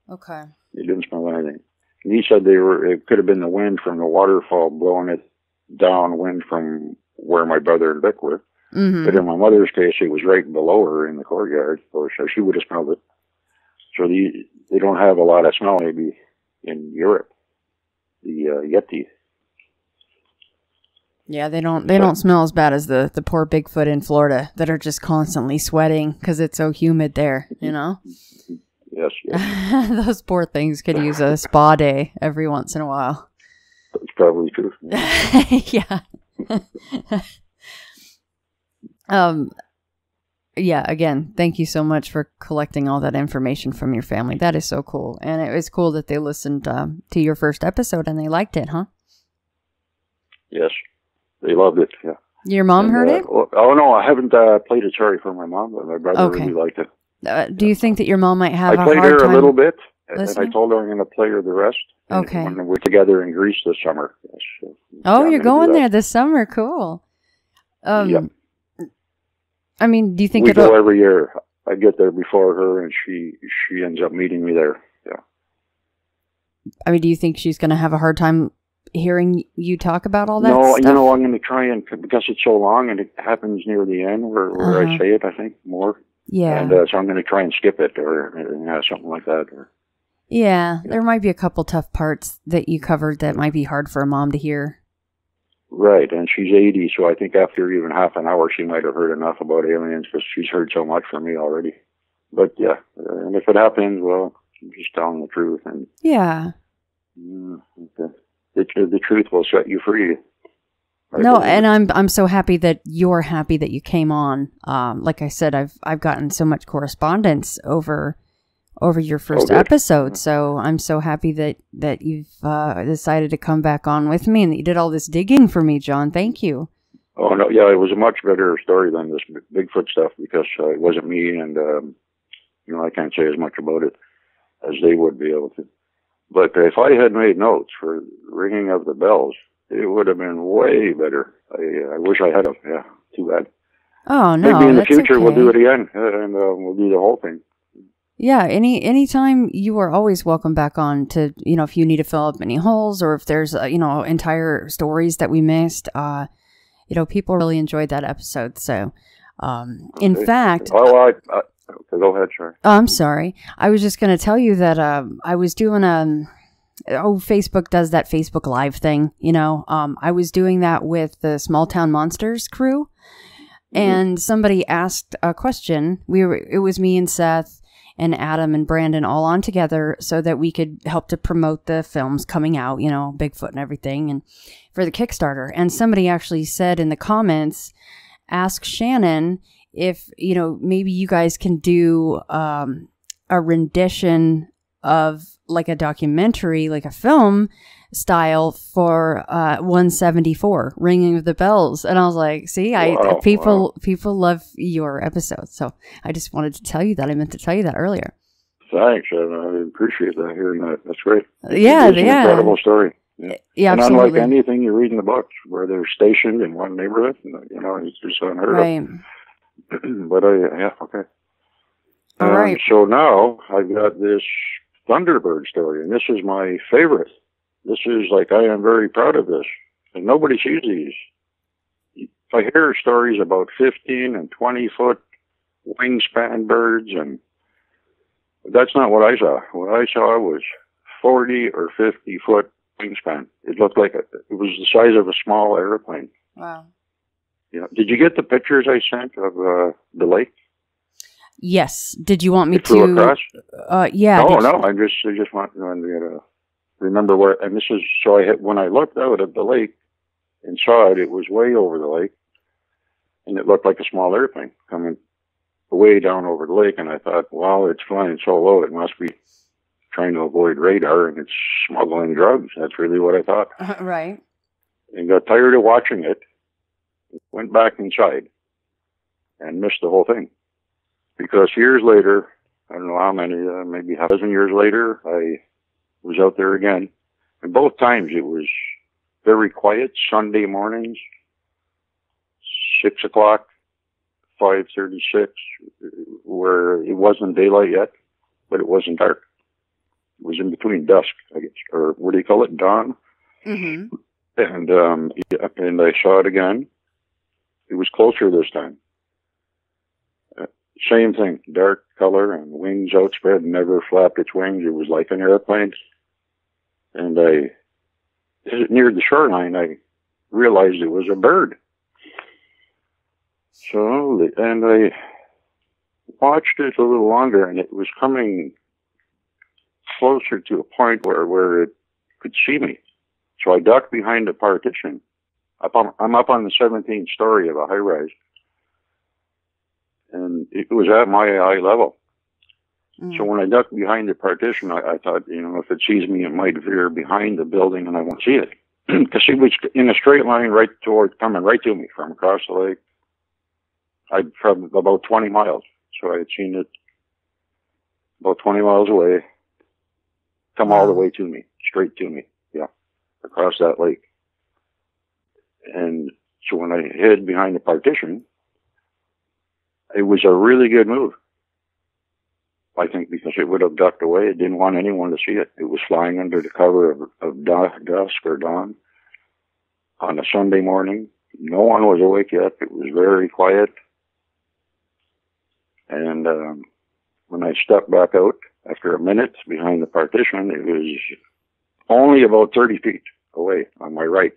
Okay. It didn't smell anything. And he said it could have been the wind from the waterfall blowing it downwind from where my brother and Vic were. But in my mother's case, it was right below her in the courtyard, so she would have smelled it. So they don't have a lot of smell, maybe, in Europe. The Yeti. Yeah, they don't smell as bad as the poor Bigfoot in Florida that are just constantly sweating because it's so humid there, you know? Yes. Those poor things could use a spa day every once in a while. That's probably true. Yeah. Yeah, again, thank you so much for collecting all that information from your family. That is so cool. And it was cool that they listened to your first episode and they liked it, huh? Yes. They loved it, yeah. Your mom heard it? Oh, no, I haven't played it, sorry, for my mom, but my brother really liked it. Do you think that your mom might have a hard time? I played her a little bit, and I told her I'm going to play her the rest. Okay. When we're together in Greece this summer. Yes, you're going there this summer. Cool. Yeah. I mean, do you think we go every year? I get there before her, and she ends up meeting me there. Yeah. I mean, do you think she's going to have a hard time hearing you talk about all that stuff? No, I'm going to try and, because it's so long and it happens near the end where I say it, I think, more. Yeah. And so I'm going to try and skip it or something like that. Yeah, there might be a couple tough parts that you covered that might be hard for a mom to hear. Right, and she's 80, so I think after even half an hour she might have heard enough about aliens because she's heard so much from me already. But yeah, and if it happens, well, I'm just telling the truth. And yeah. The truth will set you free. No, and I'm so happy that you're happy that you came on. Like I said, I've gotten so much correspondence over your first episode, so I'm so happy that you've decided to come back on with me and that you did all this digging for me, John. Thank you. Oh no, yeah, it was a much better story than this Bigfoot stuff because it wasn't me, and I can't say as much about it as they would be able to. But if I had made notes for ringing of the bells, it would have been way better. I wish I had them. Yeah, too bad. Oh, no, maybe in the future we'll do it again, and we'll do the whole thing. Yeah, anytime, you are always welcome back on to, if you need to fill up any holes or if there's, entire stories that we missed. People really enjoyed that episode. So, in fact... Oh, go ahead, sure. Oh, I'm sorry. I was just going to tell you that I was doing Facebook does that Facebook Live thing, I was doing that with the Small Town Monsters crew, and somebody asked a question. It was me and Seth and Adam and Brandon all on together so that we could help to promote the films coming out, Bigfoot and everything, and for the Kickstarter. And somebody actually said in the comments, ask Shannon if, maybe you guys can do a rendition of like a documentary, like a film style for 174, Ringing of the Bells. And I was like, see, people love your episodes. So I just wanted to tell you that. I meant to tell you that earlier. Thanks. I appreciate that, hearing that. That's great. Yeah, it's an incredible story. Yeah, and absolutely. unlike anything you read in the books where they're stationed in one neighborhood, it's just unheard of. But okay. All right. So now I've got this Thunderbird story, and this is my favorite. This is I am very proud of this, and nobody sees these. If I hear stories about 15 and 20 foot wingspan birds, and that's not what I saw. What I saw was 40 or 50 foot wingspan. It looked like it was the size of a small airplane. Wow. Yeah. Did you get the pictures I sent of the lake? Yes. Did you want me to? Across? Yeah. No. I just want to remember where. And this is so when I looked out at the lake and saw it, it was way over the lake, and it looked like a small airplane coming way down over the lake. And I thought, wow, it's flying so low, it must be trying to avoid radar, and it's smuggling drugs. That's really what I thought. Right. And got tired of watching it. Went back inside and missed the whole thing. Because years later, I don't know how many, maybe half a dozen years later, I was out there again. And both times it was very quiet, Sunday mornings, 6 o'clock, 5:36, where it wasn't daylight yet, but it wasn't dark. It was in between dusk, I guess, or what do you call it, dawn? Mm-hmm. And I saw it again. It was closer this time. Same thing, dark color and wings outspread, never flapped its wings. It was like an airplane. And near the shoreline, I realized it was a bird. And I watched it a little longer, and it was coming closer to a point where it could see me. So I ducked behind a partition. I'm up on the 17th story of a high-rise. And it was at my eye level. So when I ducked behind the partition, I thought, if it sees me, it might veer behind the building and I won't see it. Because it was in a straight line coming right to me from across the lake. From about 20 miles. So I had seen it about 20 miles away, come all the way to me, straight to me, across that lake. And so when I hid behind the partition, it was a really good move. I think because it would have ducked away. It didn't want anyone to see it. It was flying under the cover of dusk or dawn on a Sunday morning. No one was awake yet. It was very quiet. And when I stepped back out after a minute behind the partition, it was only about 30 feet away on my right.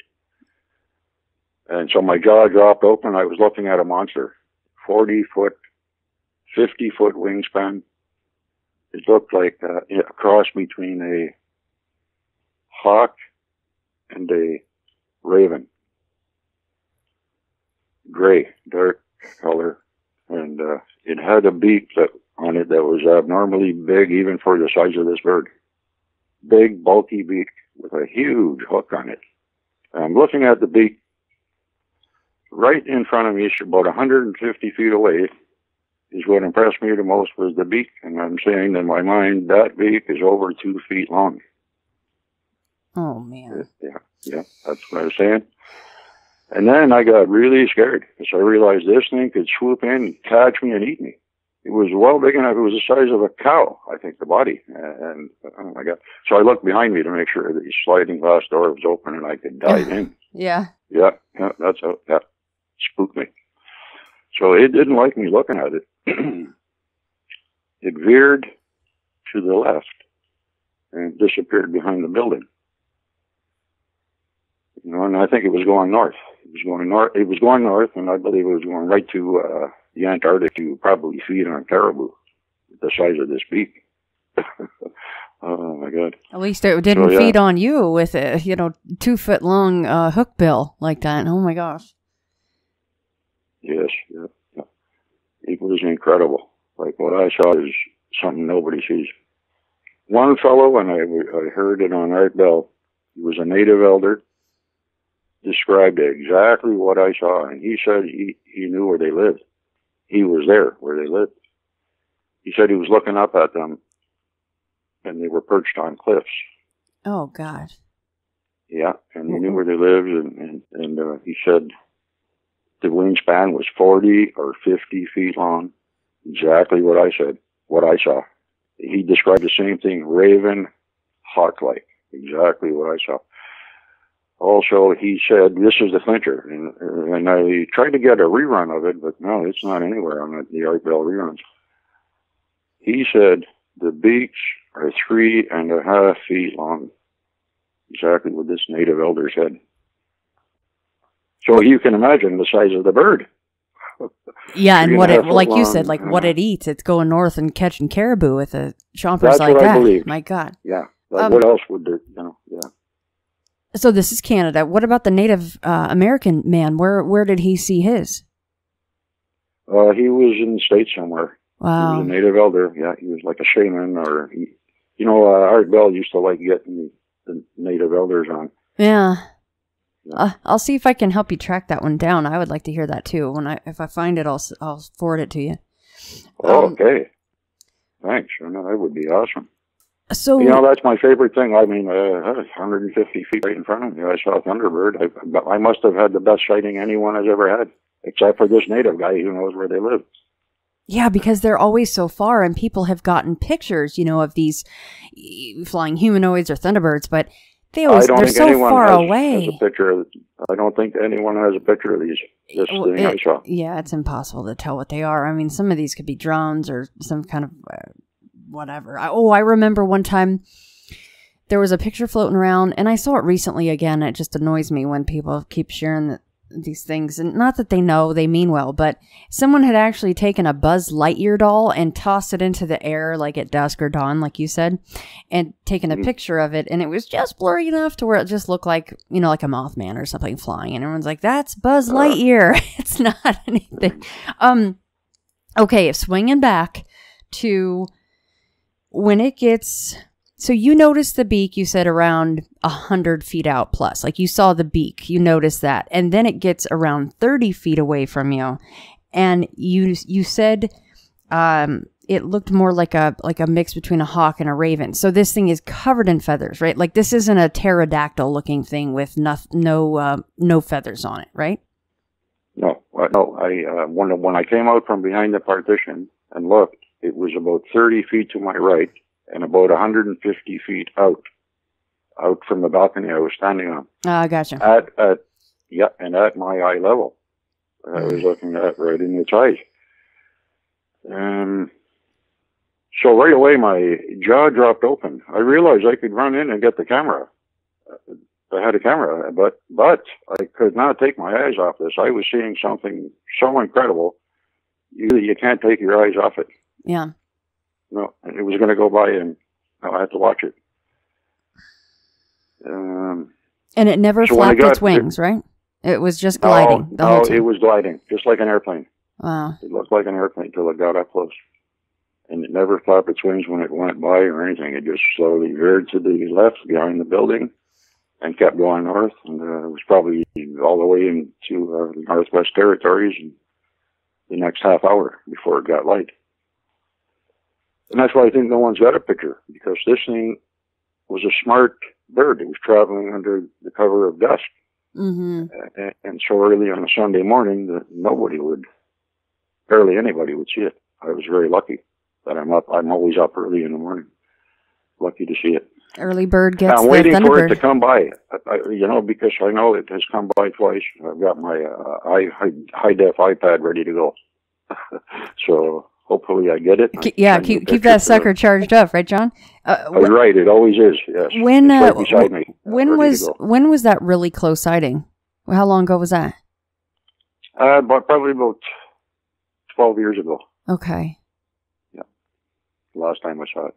And so my jaw dropped open. I was looking at a monster, 40-foot, 50-foot wingspan. It looked like a cross between a hawk and a raven. Gray, dark color. And it had a beak on it that was abnormally big, even for the size of this bird. Big, bulky beak with a huge hook on it. I'm looking at the beak. Right in front of me, about 150 feet away, is what impressed me the most was the beak. And I'm saying in my mind, that beak is over 2 feet long. Oh, man. Yeah, that's what I was saying. And then I got really scared because I realized this thing could swoop in, catch me, and eat me. It was well big enough. It was the size of a cow, I think, the body. And oh my God. So I looked behind me to make sure the sliding glass door was open and I could dive in. Yeah. Yeah, that's how that spooked me. So it didn't like me looking at it. It veered to the left and disappeared behind the building. You know, and I think it was going north. It was going north, and I believe it was going right to the Antarctic. You would probably feed on caribou, the size of this beak. Oh my God! At least it didn't feed on you with a 2 foot long hook bill like that. Oh my gosh! Yes, yeah. It was incredible. Like what I saw is something nobody sees. One fellow, and I heard it on Art Bell. He was a native elder. Described exactly what I saw, and he said he knew where they lived. He was there where they lived. He said he was looking up at them, and they were perched on cliffs. Oh, God. Yeah, and he knew where they lived, and he said the wingspan was 40 or 50 feet long. Exactly what I said, what I saw. He described the same thing, raven, hawk-like. Exactly what I saw. Also, he said, this is the clincher, and I tried to get a rerun of it, but no, it's not anywhere on the Art Bell reruns. He said the beaks are 3.5 feet long, exactly what this native elder said. So you can imagine the size of the bird. Yeah, and what it, like you said, like what it eats, it's going north and catching caribou with a chompers That's like what that. I believe. My God. Yeah, like what else would there, yeah. So this is Canada. What about the Native American man? Where did he see his? He was in the States somewhere. Wow. He was a native elder. Yeah, he was like a shaman, or Art Bell used to like getting the native elders on. Yeah. I'll see if I can help you track that one down. I would like to hear that too. If I find it, I'll forward it to you. Okay. Thanks. I know that would be awesome. So that's my favorite thing. I mean, 150 feet right in front of me, I saw a Thunderbird. I must have had the best sighting anyone has ever had, except for this native guy who knows where they live. Yeah, because they're always so far, and people have gotten pictures, of these flying humanoids or Thunderbirds, but they're so far away. I don't think anyone has a picture of these. This thing I saw. Yeah, it's impossible to tell what they are. I mean, some of these could be drones or some kind of whatever. I remember one time there was a picture floating around, and I saw it recently again. It just annoys me when people keep sharing these things, and not that they know, they mean well, but someone had actually taken a Buzz Lightyear doll and tossed it into the air like at dusk or dawn, like you said, and taken a picture of it, and it was just blurry enough to where it just looked like, like a Mothman or something flying, and everyone's like, that's Buzz Lightyear. It's not anything. Okay, swinging back to when it gets... So you noticed the beak, you said around 100 feet out plus. Like you saw the beak, you noticed that. And then it gets around 30 feet away from you. And you said it looked more like a mix between a hawk and a raven. So this thing is covered in feathers, right? Like this isn't a pterodactyl looking thing with no feathers on it, right? No. When I came out from behind the partition and looked, it was about 30 feet to my right and about 150 feet out from the balcony I was standing on. Ah, gotcha. And at my eye level. I was looking at right in its eyes. So right away, my jaw dropped open. I realized I could run in and get the camera. I had a camera, but I could not take my eyes off this. I was seeing something so incredible. You can't take your eyes off it. Yeah. No, and it was going to go by, and I had to watch it. And it never flapped its wings, right? It was just gliding the whole time. It was gliding, just like an airplane. Wow. It looked like an airplane till it got up close. And it never flapped its wings when it went by or anything. It just slowly veered to the left behind the building and kept going north. And it was probably all the way into the Northwest Territories in the next half hour before it got light. And that's why I think no one's got a picture, because this thing was a smart bird. It was traveling under the cover of dusk. Mm-hmm. And so early on a Sunday morning that barely anybody would see it. I was very lucky that I'm always up early in the morning. Lucky to see it. Early bird gets I'm the waiting Thunderbird. for it to come by, because I know it has come by twice. I've got my high-def iPad ready to go. So hopefully I get it. Keep that sucker charged up, right, John? Right, it always is, yes. When, right beside me. When was that really close sighting? How long ago was that? Probably about 12 years ago. Okay. Yeah. Last time I saw it.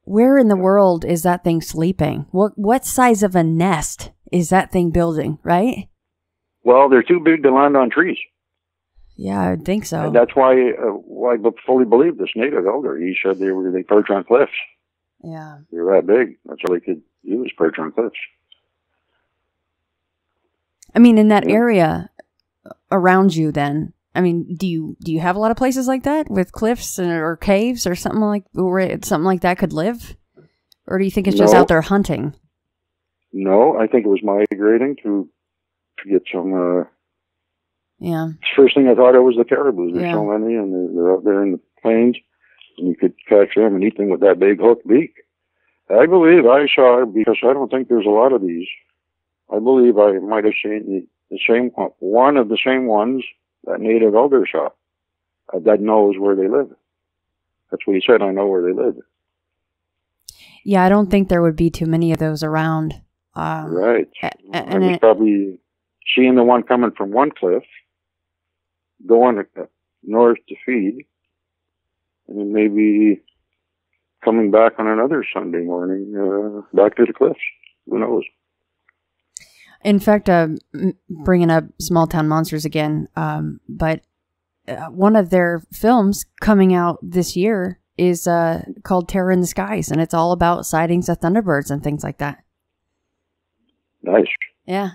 Where in the world is that thing sleeping? What size of a nest is that thing building, right? Well, they're too big to land on trees. Yeah, I would think so. And that's why I fully believe this native elder. He said they perch on cliffs. Yeah. They're that big. That's all they could use, perch on cliffs. I mean, in that area around you then, I mean, do you have a lot of places like that with cliffs or caves or something like that could live? Or do you think it's just out there hunting? No, I think it was migrating to get some... Yeah. First thing I thought it was the caribou. There's so many, and they're out there in the plains, and you could catch them and eat them with that big hooked beak. I believe I saw, because I don't think there's a lot of these, I believe I might have seen the same one of the same ones that native elder saw that knows where they live. That's what he said. I know where they live. Yeah, I don't think there would be too many of those around. Right. And I was probably seeing the one coming from one cliff, going north to feed, and then maybe coming back on another Sunday morning back to the cliffs. Who knows? In fact, bringing up Small Town Monsters again, but one of their films coming out this year is called Terror in the Skies, and it's all about sightings of Thunderbirds and things like that. Nice. Yeah.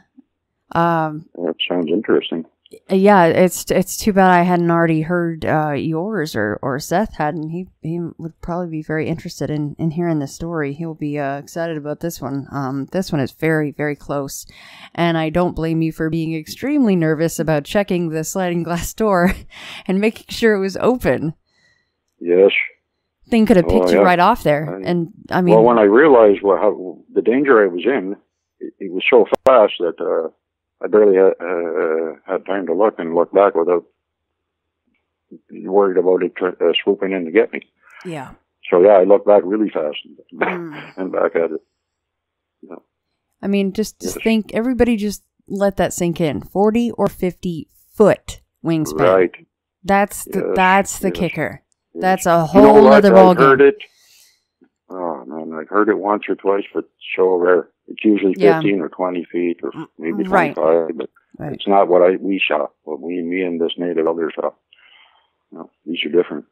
That sounds interesting. Yeah, it's too bad I hadn't already heard yours or Seth hadn't. He would probably be very interested in hearing this story. He'll be excited about this one. This one is very, very close. And I don't blame you for being extremely nervous about checking the sliding glass door and making sure it was open. Yes. Thing could have picked you right off there. And I mean... Well, when I realized how the danger I was in, it was so fast that... I barely had time to look back without worried about it swooping in to get me. Yeah. So yeah, I looked back really fast and back at it. Yeah. I mean, just think, everybody just let that sink in. 40 or 50 foot wingspan. Right. That's the kicker. Yes. That's a whole other ballgame. I've heard it. Oh man, I've heard it once or twice, but so rare. It's usually 15 or 20 feet or maybe 25, but it's not what we shot, what me and this native elder shot. No, these are different.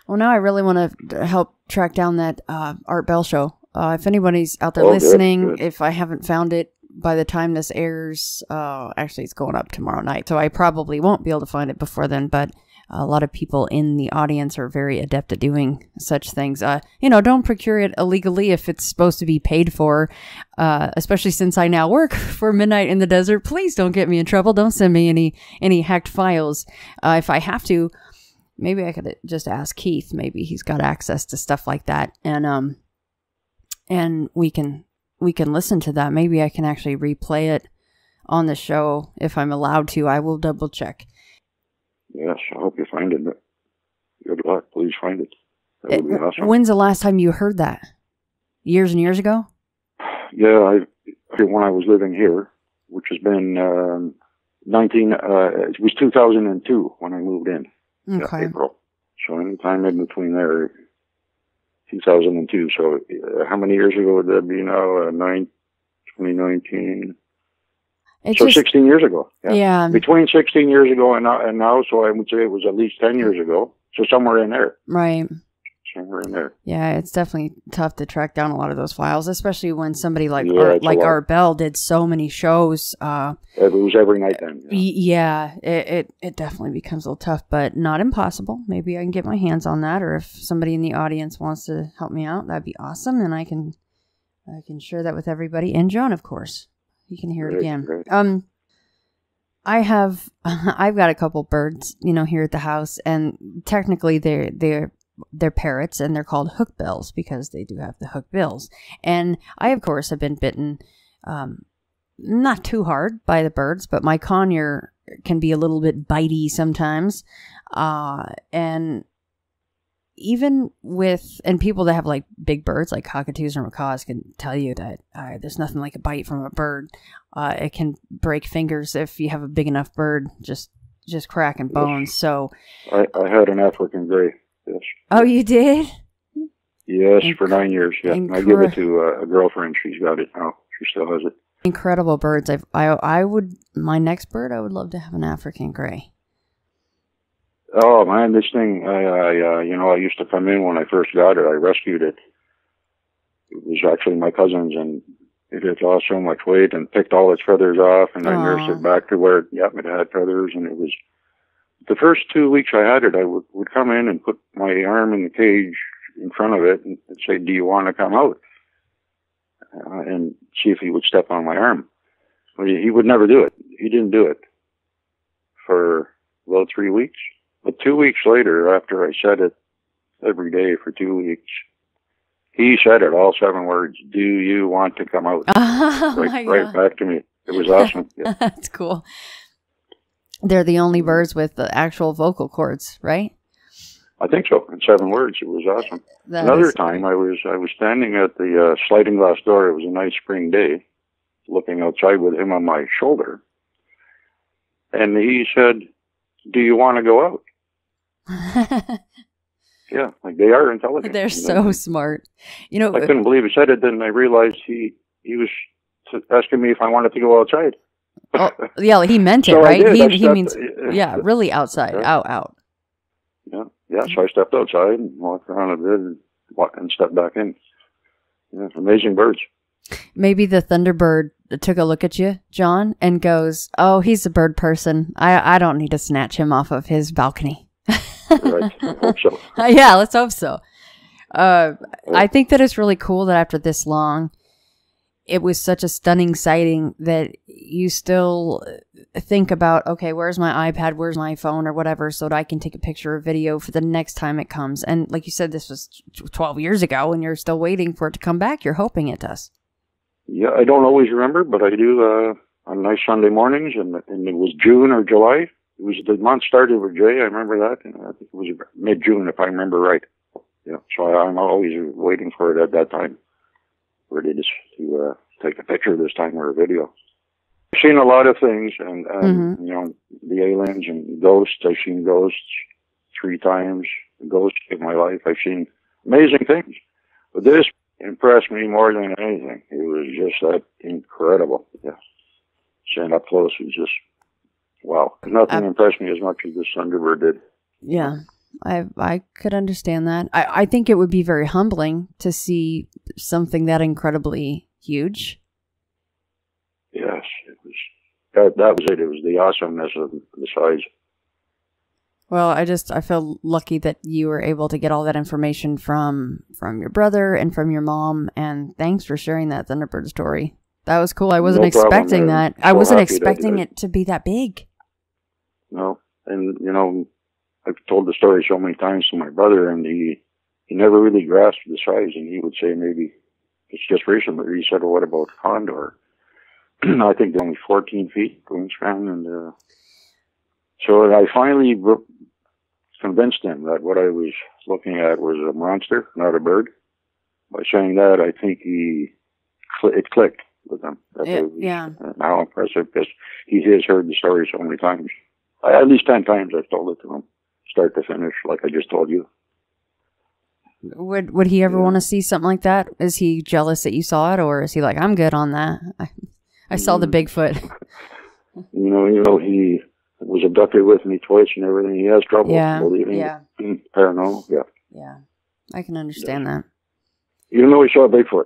Well, now I really want to help track down that Art Bell show. If anybody's out there listening, good. If I haven't found it by the time this airs, actually it's going up tomorrow night, so I probably won't be able to find it before then, but a lot of people in the audience are very adept at doing such things. Don't procure it illegally if it's supposed to be paid for, especially since I now work for Midnight in the Desert. Please don't get me in trouble. Don't send me any hacked files. If I have to, maybe I could just ask Keith. Maybe he's got access to stuff like that. And we can listen to that. Maybe I can actually replay it on the show if I'm allowed to. I will double check. Yes, I hope you find it. good luck. Please find it. That would be awesome. When's the last time you heard that? Years and years ago? Yeah, when I was living here, which has been it was 2002 when I moved in. Okay. April. So anytime in between there, 2002. So how many years ago would that be now? 2019. So 16 years ago. Yeah. Between 16 years ago and now, so I would say it was at least 10 years ago. So somewhere in there. Right. Somewhere in there. Yeah, it's definitely tough to track down a lot of those files, especially when somebody like Art Bell did so many shows. It was every night then. Yeah, it definitely becomes a little tough, but not impossible. Maybe I can get my hands on that, or if somebody in the audience wants to help me out, that'd be awesome, and I can share that with everybody. And John, of course, he can hear it again. Great. I've got a couple birds, here at the house, and technically they're parrots, and they're called hookbills because they do have the hook bills. And I, of course, have been bitten, not too hard by the birds, but my conure can be a little bit bitey sometimes. And even and people that have like big birds, like cockatoos or macaws, can tell you that there's nothing like a bite from a bird. It can break fingers if you have a big enough bird, just cracking bones. So I had an African gray. Yes. Oh, you did? Yes, for 9 years. Yeah, I give it to a girlfriend. She's got it now. She still has it. Incredible birds. My next bird, I would love to have an African gray. Oh man, this thing. I used to come in when I first got it. I rescued it. It was actually my cousin's, and it had lost so much weight and picked all its feathers off, and I nursed it back to where it had feathers, and it was. The first 2 weeks I had it, I would come in and put my arm in the cage in front of it and say, "Do you want to come out?" And see if he would step on my arm. Well, he would never do it. He didn't do it for, 3 weeks. But 2 weeks later, after I said it every day for 2 weeks, he said it, all 7 words, "Do you want to come out?" Right back to me. It was awesome. Yeah. That's cool. They're the only birds with the actual vocal cords, right? I think so. In 7 words, it was awesome. Another time, I was standing at the sliding glass door. It was a nice spring day, looking outside with him on my shoulder, and he said, "Do you want to go out?" Yeah, like they are intelligent. They're so smart. I couldn't believe he said it. Then I realized he was asking me if I wanted to go outside. Oh, yeah, he meant it, so right? He means, really outside, out. Yeah. So I stepped outside and walked around a bit and stepped back in. Yeah, amazing birds. Maybe the Thunderbird took a look at you, John, and goes, "Oh, he's a bird person. I don't need to snatch him off of his balcony." Right. I hope so. Yeah, let's hope so. I think that it's really cool that after this long, it was such a stunning sighting that you still think about, okay, where's my iPad, where's my phone or whatever, so that I can take a picture or video for the next time it comes. And like you said, this was 12 years ago and you're still waiting for it to come back. You're hoping it does. Yeah, I don't always remember, but I do on nice Sunday mornings, and it was June or July. It was the month started with J. I remember that, and I think it was mid-June if I remember right. Yeah, so I'm always waiting for it at that time. Ready to take a picture this time or a video. I've seen a lot of things, and the aliens and ghosts. I've seen ghosts 3 times. Ghosts in my life. I've seen amazing things, but this impressed me more than anything. It was just that incredible. Yeah, seeing up close was just wow. Nothing impressed me as much as this Thunderbird did. Yeah. I could understand that. I think it would be very humbling to see something that incredibly huge. Yes, it was. That was it. It was the awesomeness of the size. Well, I feel lucky that you were able to get all that information from your brother and from your mom. And thanks for sharing that Thunderbird story. That was cool. I wasn't expecting that. I wasn't expecting it to be that big. No, and I've told the story so many times to my brother, and he never really grasped the size, and he would say maybe it's just recently. He said, "Well, what about condor?" I think they're only 14 feet wingspan, and so I finally convinced him that what I was looking at was a monster, not a bird. By saying that, I think it clicked with him. Yeah. How impressive, because he has heard the story so many times. At least 10 times I've told it to him, start to finish, like I just told you. Would he ever want to see something like that? Is he jealous that you saw it, or is he like, I'm good on that? I saw the Bigfoot. He was abducted with me twice and everything. He has trouble believing paranormal. Yeah, I can understand that. Even though he saw Bigfoot,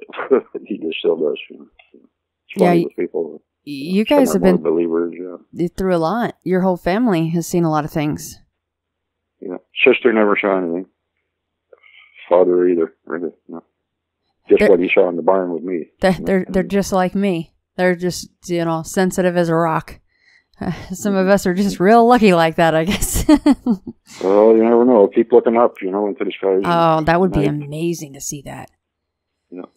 he just still does. It's funny with people. You guys have been believers. through a lot. Your whole family has seen a lot of things. Yeah, sister never saw anything. Father either, really. No. Just what he saw in the barn with me. They're just like me. They're just sensitive as a rock. Some of us are just real lucky like that, I guess. Well, you never know. Keep looking up, into the skies. Oh, that would be amazing to see that.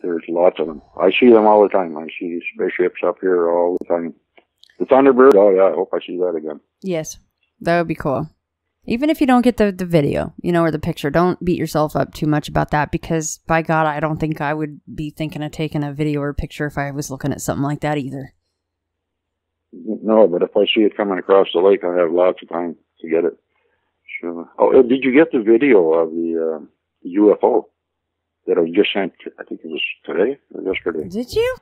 There's lots of them. I see them all the time. I see spaceships up here all the time. The Thunderbird, oh yeah, I hope I see that again. Yes, that would be cool. Even if you don't get the video, or the picture, don't beat yourself up too much about that, because by God, I don't think I would be thinking of taking a video or a picture if I was looking at something like that either. No, but if I see it coming across the lake, I have lots of time to get it. Sure. Oh, did you get the video of the UFO that I just sent? I think it was today or yesterday. Did you?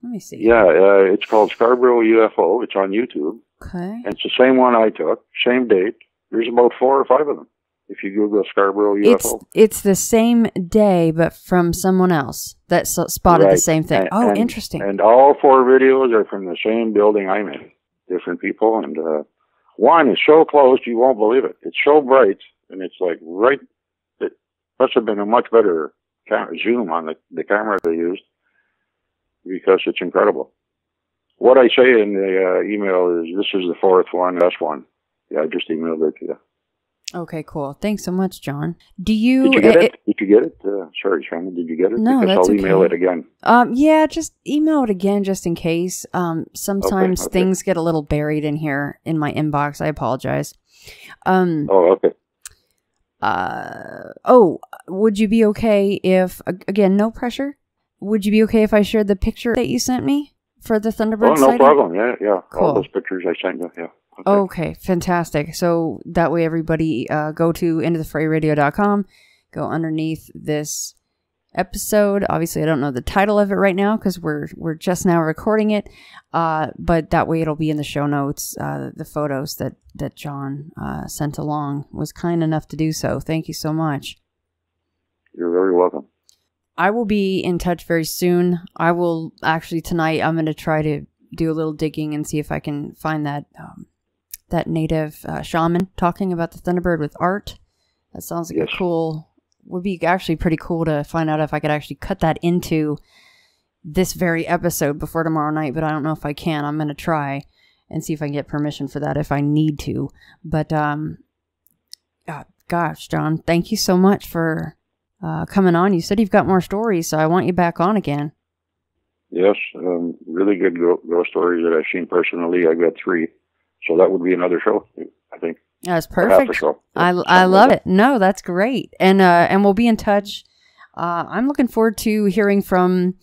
Let me see. Yeah, it's called Scarborough UFO. It's on YouTube. Okay. And it's the same one I took, same date. There's about 4 or 5 of them. If you Google Scarborough UFO. It's the same day, but from someone else that spotted the same thing. Interesting. And all 4 videos are from the same building I'm in. Different people. And one is so close, you won't believe it. It's so bright, and it's like right. It must have been a much better zoom on the camera they used, because it's incredible. What I say in the email is, this is the 4th one, that's one. Yeah, I just emailed it to you. Okay, cool. Thanks so much, John. Did you get it? Did you get it? Sorry, Shannon, did you get it? No, because that's I'll email it again. Yeah, just email it again just in case. Sometimes things get a little buried in here in my inbox. I apologize. Okay. Would you be okay if, again, no pressure, would you be okay if I shared the picture that you sent me for the Thunderbird sighting? Problem. Yeah. Cool. All those pictures I sent you, yeah. Okay, fantastic. So that way everybody go to intothefrayradio.com, go underneath this episode. Obviously, I don't know the title of it right now because we're just now recording it, but that way it'll be in the show notes. The photos that John sent along, was kind enough to do so. Thank you so much. You're very welcome. I will be in touch very soon. I will actually tonight, I'm going to try to do a little digging and see if I can find that native shaman talking about the Thunderbird with art. That sounds like would be actually pretty cool to find out if I could actually cut that into this very episode before tomorrow night, but I don't know if I can. I'm going to try and see if I can get permission for that if I need to. But, gosh, John, thank you so much for coming on. You said you've got more stories, so I want you back on again. Yes, really good ghost stories that I've seen personally. I've got 3. So that would be another show, I think. That's perfect. I love it. No, that's great. And we'll be in touch. I'm looking forward to hearing from,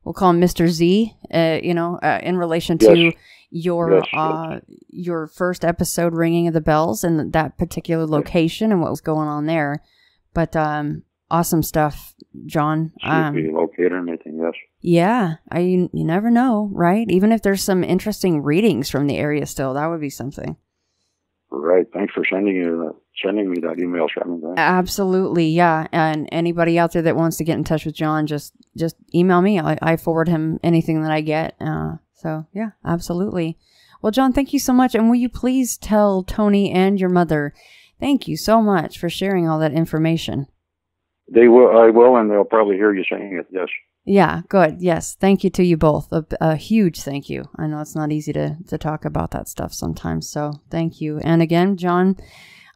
we'll call him Mr. Z, in relation to your first episode, Ringing of the Bells, and that particular location and what was going on there. But awesome stuff, John. Should be located and anything, yes. Yeah, you never know, right? Even if there's some interesting readings from the area still, that would be something. Right. Thanks for sending me that email, Shannon. Absolutely, yeah. And anybody out there that wants to get in touch with John, just email me. I forward him anything that I get. So, yeah, absolutely. Well, John, thank you so much. And will you please tell Tony and your mother, thank you so much for sharing all that information. They will. I will, and they'll probably hear you saying it, yes. Yeah, good. Yes. Thank you to you both. A huge thank you. I know it's not easy to talk about that stuff sometimes. So thank you. And again, John,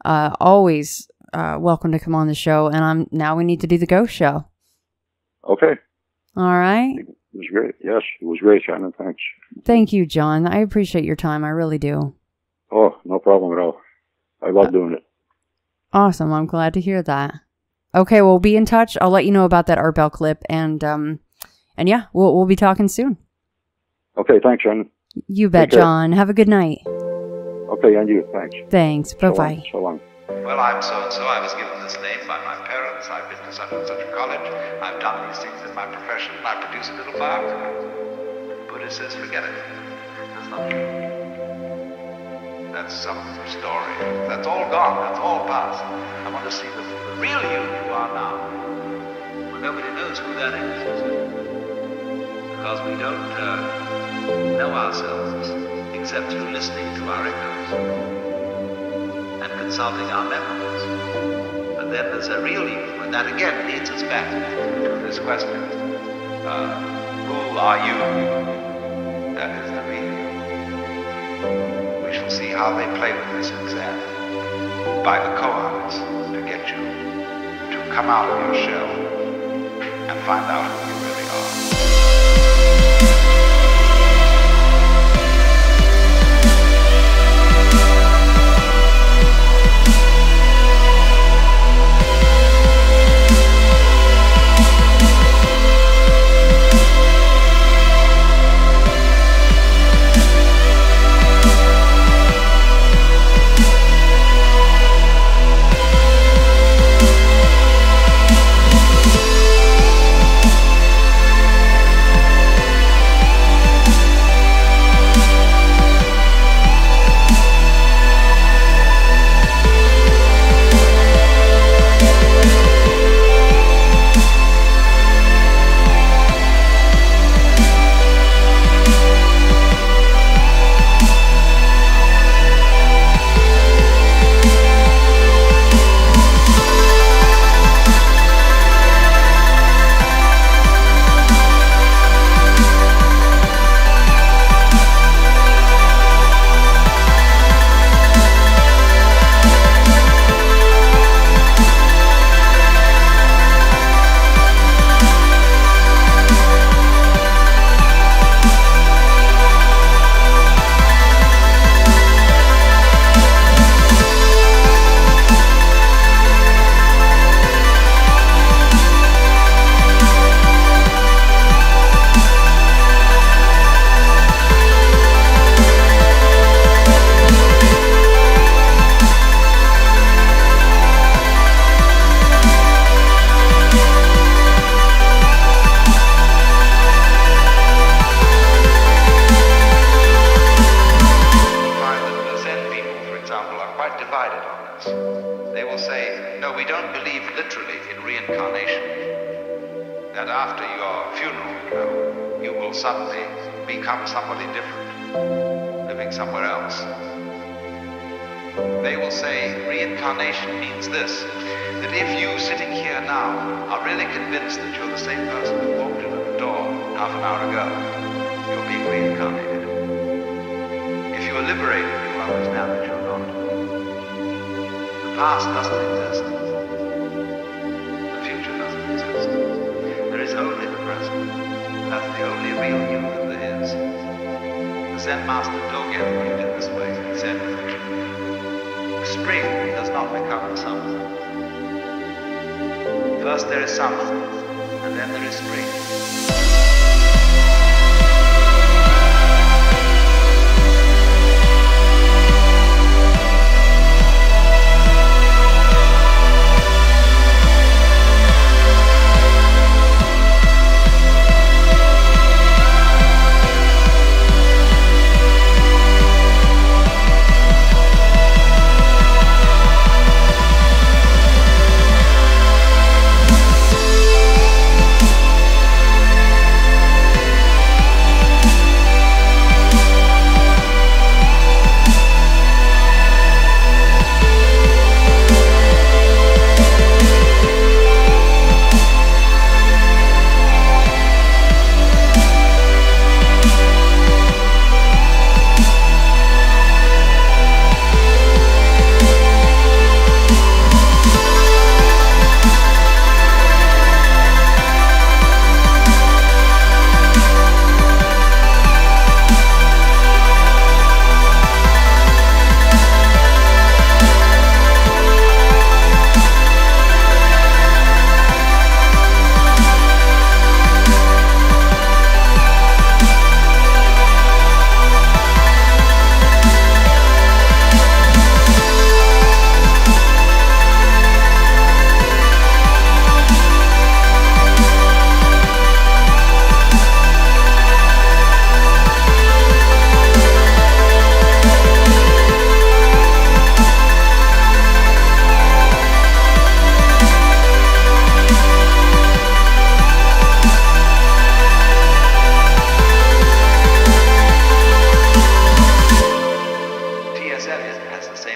always welcome to come on the show. And now we need to do the ghost show. Okay. All right. It was great. Yes, it was great, Shannon. Thanks. Thank you, John. I appreciate your time. I really do. Oh, no problem at all. I love doing it. Awesome. I'm glad to hear that. Okay, we'll be in touch. I'll let you know about that Art Bell clip, and yeah, we'll be talking soon. Okay, thanks, Shannon. You bet, John. Have a good night. Okay, and you. Thanks. Thanks. Bye-bye. So long. Well, I'm so-and-so. I was given this name by my parents. I've been to such and such a college. I've done these things in my profession. I produce a little biography. Buddha says, forget it. That's not true. That's some story. That's all gone. That's all past. I want to see the real you are now. Well, nobody knows who that is. Because we don't know ourselves except through listening to our echoes and consulting our memories. But then there's a real you, and that again leads us back to this question. Who are you? That is the real you. We shall see how they play with this exam by the koans to get you to come out of your shell and find out who you really are.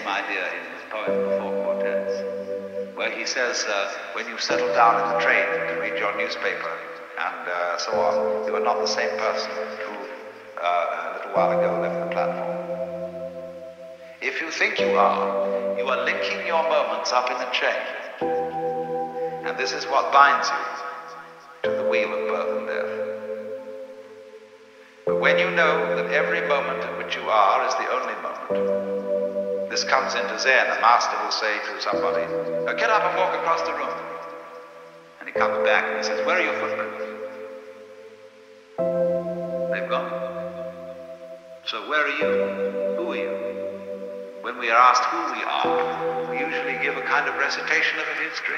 idea in his poem, The Four Quartets, where he says, when you settle down in the train to read your newspaper and so on, you are not the same person who a little while ago left the platform. If you think you are linking your moments up in a chain. And this is what binds you to the wheel of birth and death. But when you know that every moment in which you are is the only moment, this comes into Zen. A master will say to somebody, get up and walk across the room. And he comes back and he says, where are your footprints? They've gone. So where are you? Who are you? When we are asked who we are, we usually give a kind of recitation of a history.